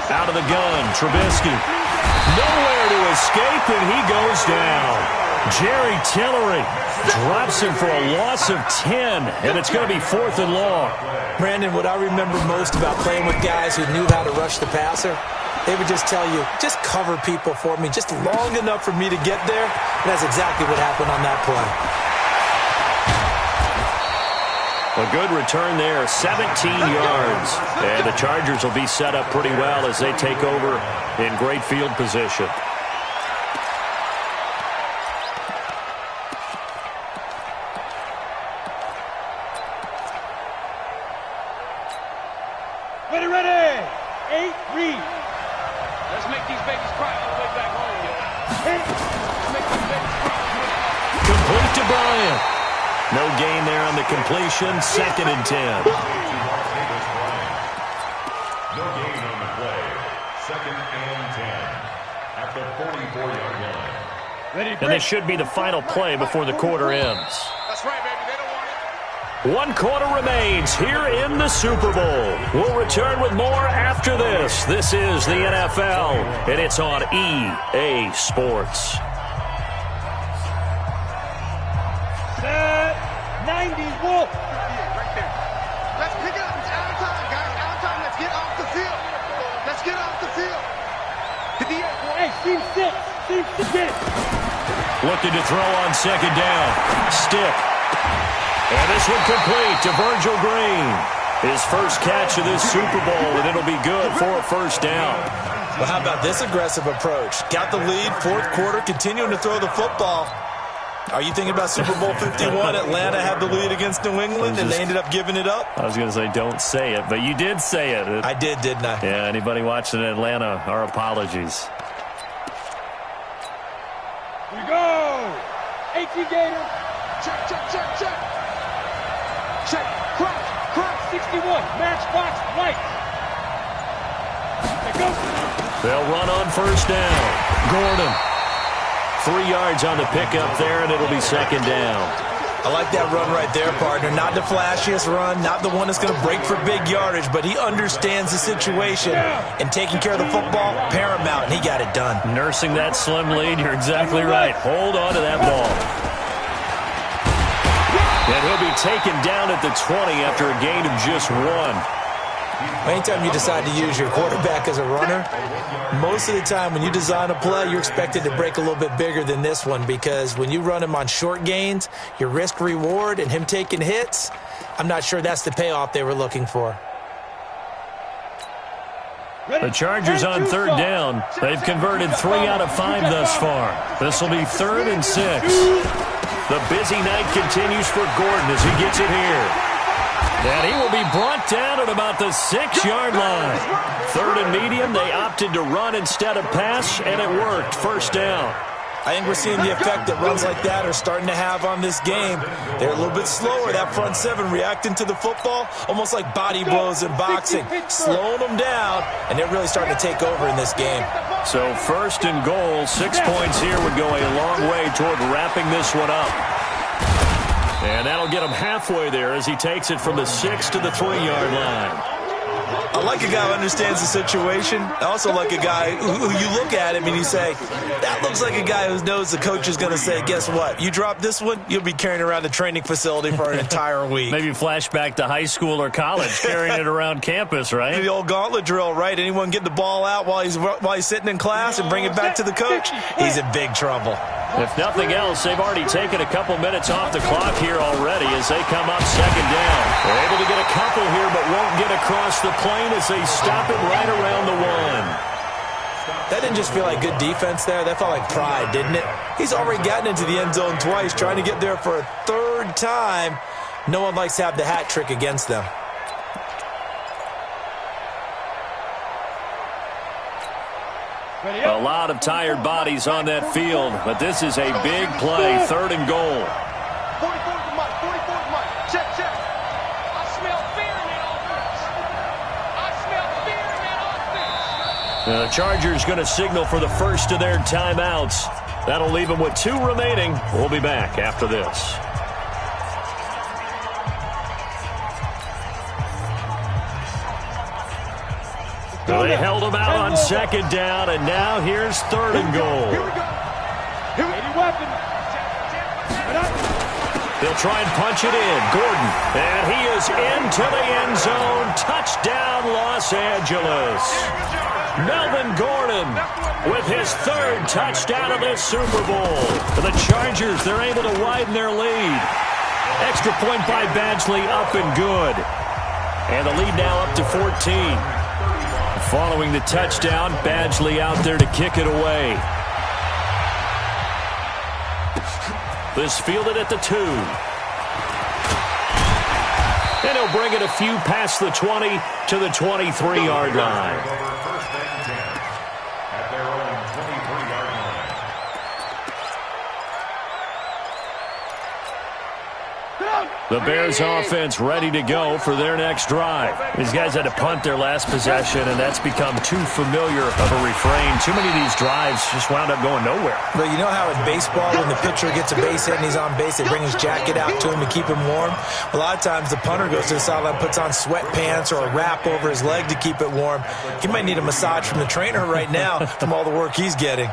Out of the gun, Trubisky. Nowhere to escape, and he goes down. Jerry Tillery drops him for a loss of 10, and it's going to be 4th and long. Brandon, what I remember most about playing with guys who knew how to rush the passer, they would just tell you, just cover people for me, just long enough for me to get there, and that's exactly what happened on that play. A good return there, 17 yards. And the Chargers will be set up pretty well as they take over in great field position. Ready. 8, read. Let's make these babies cry all the way back home, yo. Let's make these babies cry. Complete to Bryant. No gain there on the completion. 2nd and 10. No gain on the play. 2nd and 10 at the 44-yard line. And this should be the final play before the quarter ends. That's right, baby. They don't want it. 1 quarter remains here in the Super Bowl. We'll return with more after this. This is the NFL, and it's on EA Sports. 90, Wolf. Right there. Let's pick it up. It's out of time, guys. Out of time. Let's get off the field. Let's get off the field. Hey, team 6. Team 6. Get it. Looking to throw on 2nd down. Stick. And this one complete to Virgil Green. His first catch of this Super Bowl, and it'll be good for a 1st down. Well, how about this aggressive approach? Got the lead, 4th quarter, continuing to throw the football. Are you thinking about Super Bowl 51? Atlanta had the lead against New England, and they ended up giving it up? I was going to say don't say it, but you did say it. I did, didn't I? Yeah, anybody watching Atlanta, our apologies. Here we go! 18 Gator. Check, check, check, check. Check. Crouch, crouch. 61. Matchbox lights. Go. They'll run on first down. Gordon. 3 yards on the pickup there, and it'll be second down. I like that run right there, partner. Not the flashiest run, not the one that's going to break for big yardage, but he understands the situation, and taking care of the football, paramount, and he got it done. Nursing that slim lead, you're exactly right. Hold on to that ball. And he'll be taken down at the 20 after a gain of just 1. Anytime you decide to use your quarterback as a runner, most of the time when you design a play, you're expected to break a little bit bigger than this one, because when you run him on short gains, your risk-reward and him taking hits, I'm not sure that's the payoff they were looking for. The Chargers on third down. They've converted 3 out of 5 thus far. This will be 3rd and 6. The busy night continues for Gordon as he gets it here. And he will be brought down at about the 6-yard line. 3rd and medium, they opted to run instead of pass, and it worked. First down. I think we're seeing the effect that runs like that are starting to have on this game. They're a little bit slower, that front 7, reacting to the football, almost like body blows in boxing, slowing them down, and they're really starting to take over in this game. So 1st and goal, 6 points here would go a long way toward wrapping this one up. And that'll get him halfway there as he takes it from the 6 to the 3-yard line. I like a guy who understands the situation. I also like a guy who you look at him and you say, that looks like a guy who knows the coach is going to say, guess what? You drop this one, you'll be carrying around the training facility for an entire week. Maybe flashback to high school or college, carrying it around campus, right? The old gauntlet drill, right? Anyone get the ball out while he's sitting in class and bring it back to the coach? He's in big trouble. If nothing else, they've already taken a couple minutes off the clock here already as they come up second down. They're able to get a couple here but won't get across the plane as they stop it right around the 1. That didn't just feel like good defense there. That felt like pride, didn't it? He's already gotten into the end zone twice, trying to get there for a 3rd time. No one likes to have the hat trick against them. A lot of tired bodies on that field, but this is a big play, 3rd and goal. 44th and Mike, 44th Mike. Check, check. I smell fear in that offense. I smell fear in that offense. The Chargers going to signal for the first of their timeouts. That'll leave them with 2 remaining. We'll be back after this. They held him out on second down, and now here's 3rd and goal. Here we go. Here we go. They'll try and punch it in. Gordon, and he is into the end zone. Touchdown, Los Angeles. Melvin Gordon with his 3rd touchdown of this Super Bowl. For the Chargers, they're able to widen their lead. Extra point by Badgley, up and good. And the lead now up to 14. Following the touchdown, Badgley out there to kick it away. This fielded at the 2. And he'll bring it a few past the 20 to the 23-yard line. First and 10 at their own 23-yard line. The Bears offense ready to go for their next drive. These guys had to punt their last possession, and that's become too familiar of a refrain. Too many of these drives just wound up going nowhere. But you know how in baseball, when the pitcher gets a base hit and he's on base, they bring his jacket out to him to keep him warm? A lot of times the punter goes to the sideline, puts on sweatpants or a wrap over his leg to keep it warm. He might need a massage from the trainer right now from all the work he's getting.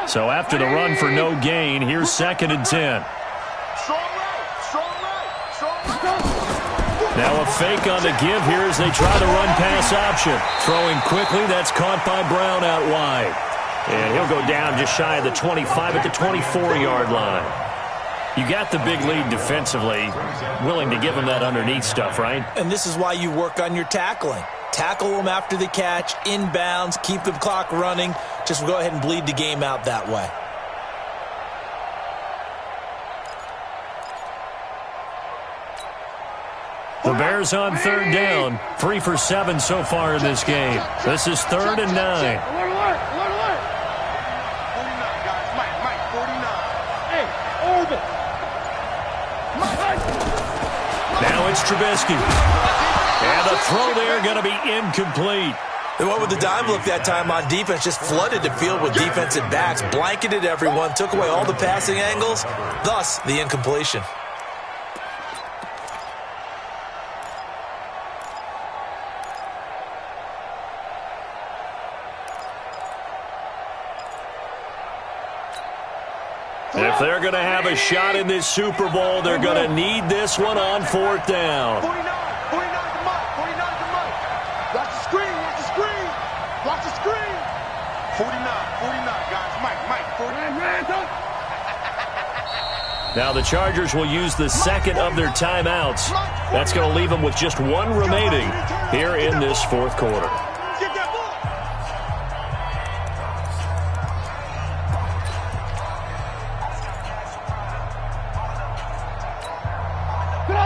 So after the run for no gain, here's 2nd and 10. Now a fake on the give here as they try the run-pass option. Throwing quickly, that's caught by Brown out wide. And he'll go down just shy of the 25 at the 24-yard line. You got the big lead defensively, willing to give him that underneath stuff, right? And this is why you work on your tackling. Tackle them after the catch, inbounds, keep the clock running. Just go ahead and bleed the game out that way. The Bears on third down. 3 for 7 so far in this game. This is 3rd and 9. Alert, alert. 49, guys. Mike, 49. Hey, orbit. Now it's Trubisky. And the throw there going to be incomplete. They went with the dime look that time on defense, just flooded the field with defensive backs, blanketed everyone, took away all the passing angles, thus the incompletion. If they're going to have a shot in this Super Bowl, they're going to need this one on 4th down. 49 to Mike. 49 to Mike. Watch the screen. Watch the screen. 49, guys. Mike, 49. Now the Chargers will use the second of their timeouts. That's going to leave them with just one remaining here in this 4th quarter.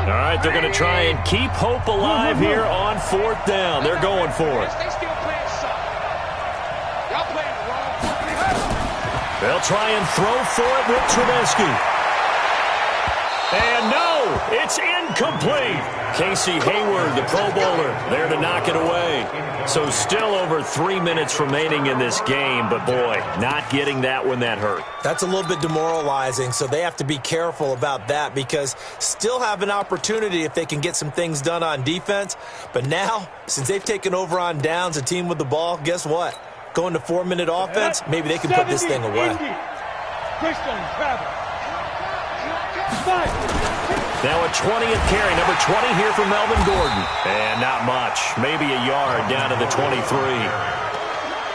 All right, they're going to try and keep hope alive here on 4th down. They're going for it. They still playing soft. Y'all playing the wrong. They'll try and throw for it with Trubisky. And no, it's incomplete. Casey Hayward, the Pro Bowler, there to knock it away. So still over 3 minutes remaining in this game, but boy, not getting that when that hurt. That's a little bit demoralizing, so they have to be careful about that because still have an opportunity if they can get some things done on defense. But now, since they've taken over on downs, a team with the ball, guess what? Going to 4-minute offense, maybe they can put this thing away. Christian Travis. Now a 20th carry, number 20 here for Melvin Gordon. And not much, maybe a yard down to the 23.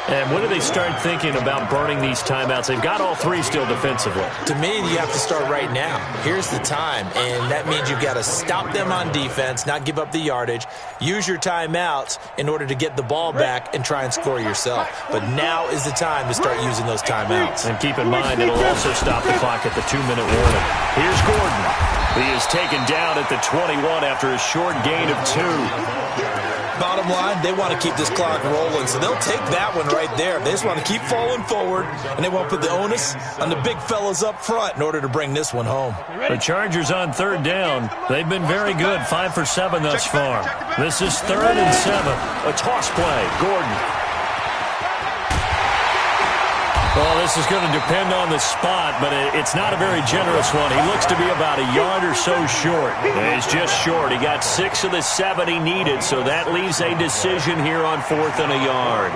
And when do they start thinking about burning these timeouts? They've got all 3 still defensively. To me, you have to start right now. Here's the time, and that means you've got to stop them on defense, not give up the yardage, use your timeouts in order to get the ball back and try and score yourself. But now is the time to start using those timeouts. And keep in mind, it'll also stop the clock at the 2-minute warning. Here's Gordon. He is taken down at the 21 after a short gain of 2. Bottom line, they want to keep this clock rolling, so they'll take that one right there. They just want to keep falling forward, and they won't put the onus on the big fellas up front in order to bring this one home. The Chargers on 3rd down. They've been very good, 5 for 7 thus far. This is 3rd and 7. A toss play, Gordon. Well, this is going to depend on the spot, but it's not a very generous one. He looks to be about a yard or so short. He's just short. He got 6 of the 7 he needed, so that leaves a decision here on 4th and a yard.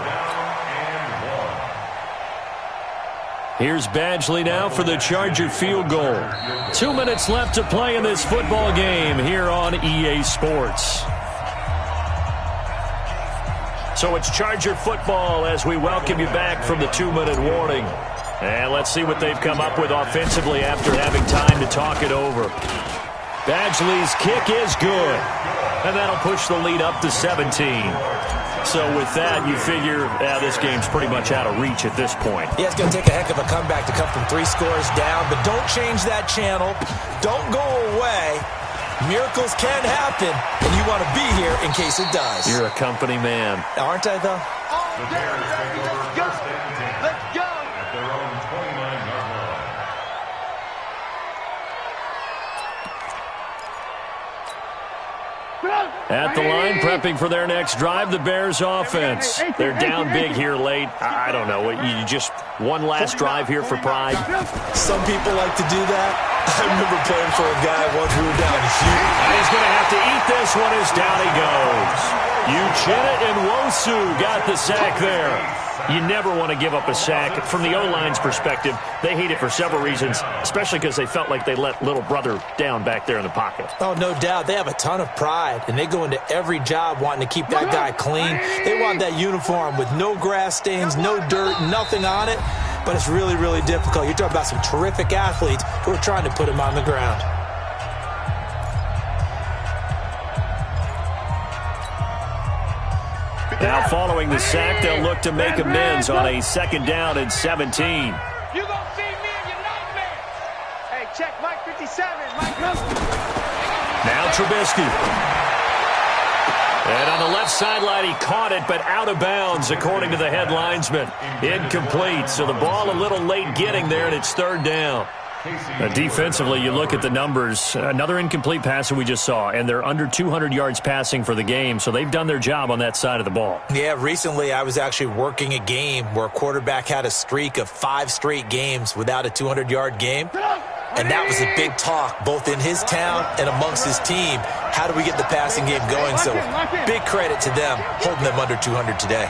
Here's Badgley now for the Charger field goal. 2 minutes left to play in this football game here on EA Sports. So it's Charger football as we welcome you back from the 2-minute warning. And let's see what they've come up with offensively after having time to talk it over. Badgley's kick is good. And that'll push the lead up to 17. So with that, you figure this game's pretty much out of reach at this point. Yeah, it's going to take a heck of a comeback to come from 3 scores down. But don't change that channel. Don't go away. Miracles can happen, and you want to be here in case it does. You're a company man. Aren't I, though? The Bears take over first and 10. Let's go. At their own 29-yard line. At the line, prepping for their next drive, the Bears offense. They're down big here late. I don't know. You just one last drive here for pride? Some people like to do that. I remember playing for a guy once we were down huge. And he's going to have to eat this one as down he goes. Uchenna and Wosu got the sack there. You never want to give up a sack. From the O-line's perspective, they hate it for several reasons, especially because they felt like they let little brother down back there in the pocket. Oh, no doubt. They have a ton of pride, and they go into every job wanting to keep that guy clean. They want that uniform with no grass stains, no dirt, nothing on it. But it's really, really difficult. You're talking about some terrific athletes who are trying to put him on the ground. Now following the sack, they'll look to make amends on a 2nd down and 17. You gonna see me in your nightmares. Hey, check Mike 57. Mike Now Trubisky. And on the left sideline, he caught it, but out of bounds, according to the head linesman. Incomplete, so the ball a little late getting there, and it's 3rd down. Defensively, you look at the numbers. Another incomplete pass that we just saw, and they're under 200 yards passing for the game, so they've done their job on that side of the ball. Yeah, recently I was actually working a game where a quarterback had a streak of 5 straight games without a 200-yard game. And that was a big talk, both in his town and amongst his team. How do we get the passing game going? So big credit to them, holding them under 200 today.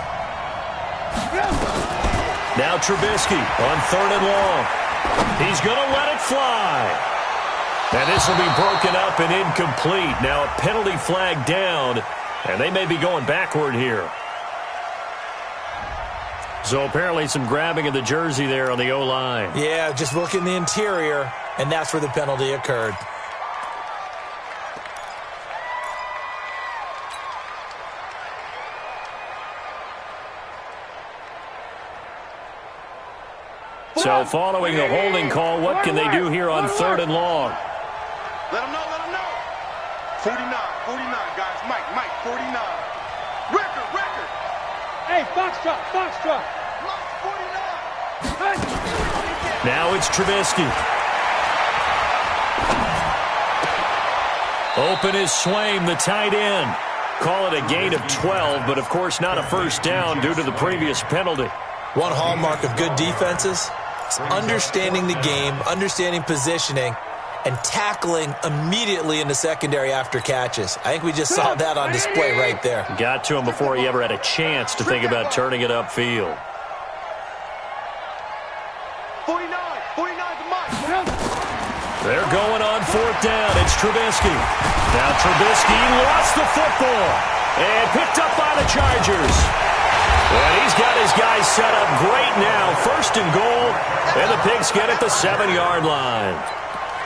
Now Trubisky on 3rd and long. He's going to let it fly. And this will be broken up and incomplete. Now a penalty flag down, and they may be going backward here. So apparently some grabbing of the jersey there on the O-line. Yeah, just look in the interior, and that's where the penalty occurred. So following the holding call, what can they do here on 3rd and long? Let them know, let them know. 49, guys. Mike, 49. Record. Hey, Foxtrot. 49. Now it's Trubisky. Open is Swaim, the tight end. Call it a gain of 12, but of course not a 1st down due to the previous penalty. One hallmark of good defenses is understanding the game, understanding positioning, and tackling immediately in the secondary after catches. I think we just saw that on display right there. Got to him before he ever had a chance to think about turning it upfield. 49 to Mike. They're going on 4th down. It's Trubisky. Now Trubisky lost the football and picked up by the Chargers. And he's got his guys set up great now. 1st and goal, and the Pigskin at the 7-yard line.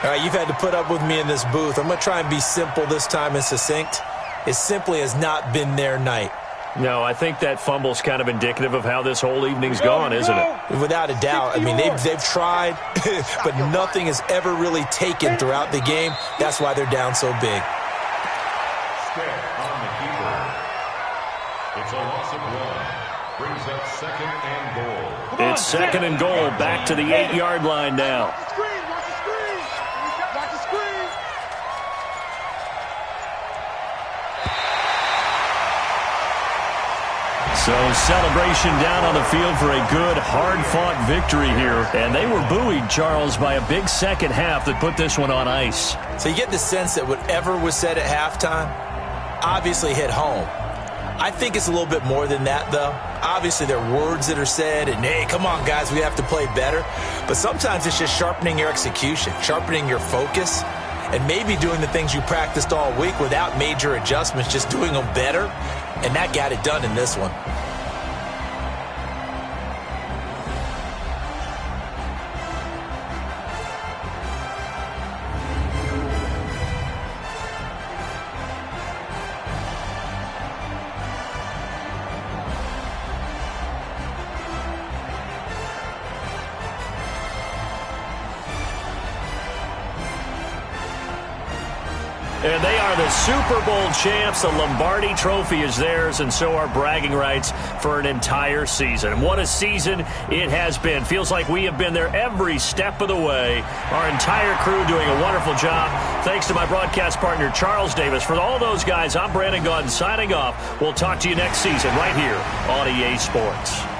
All right, you've had to put up with me in this booth. I'm going to try and be simple this time and succinct. It simply has not been their night. No, I think that fumble's kind of indicative of how this whole evening's gone, isn't it? Without a doubt. I mean, they've tried, but nothing has ever really taken throughout the game. That's why they're down so big. Step on the keeper. It's a loss of 1. Brings up 2nd and goal. It's 2nd and goal. Back to the 8-yard line now. So celebration down on the field for a good, hard-fought victory here. And they were buoyed, Charles, by a big second half that put this one on ice. So you get the sense that whatever was said at halftime obviously hit home. I think it's a little bit more than that, though. Obviously, there are words that are said, and, hey, come on, guys, we have to play better. But sometimes it's just sharpening your execution, sharpening your focus, and maybe doing the things you practiced all week without major adjustments, just doing them better. And that got it done in this one. And they are the Super Bowl champs. The Lombardi Trophy is theirs, and so are bragging rights for an entire season. What a season it has been. Feels like we have been there every step of the way. Our entire crew doing a wonderful job. Thanks to my broadcast partner, Charles Davis. For all those guys, I'm Brandon Gaudin signing off. We'll talk to you next season right here on EA Sports.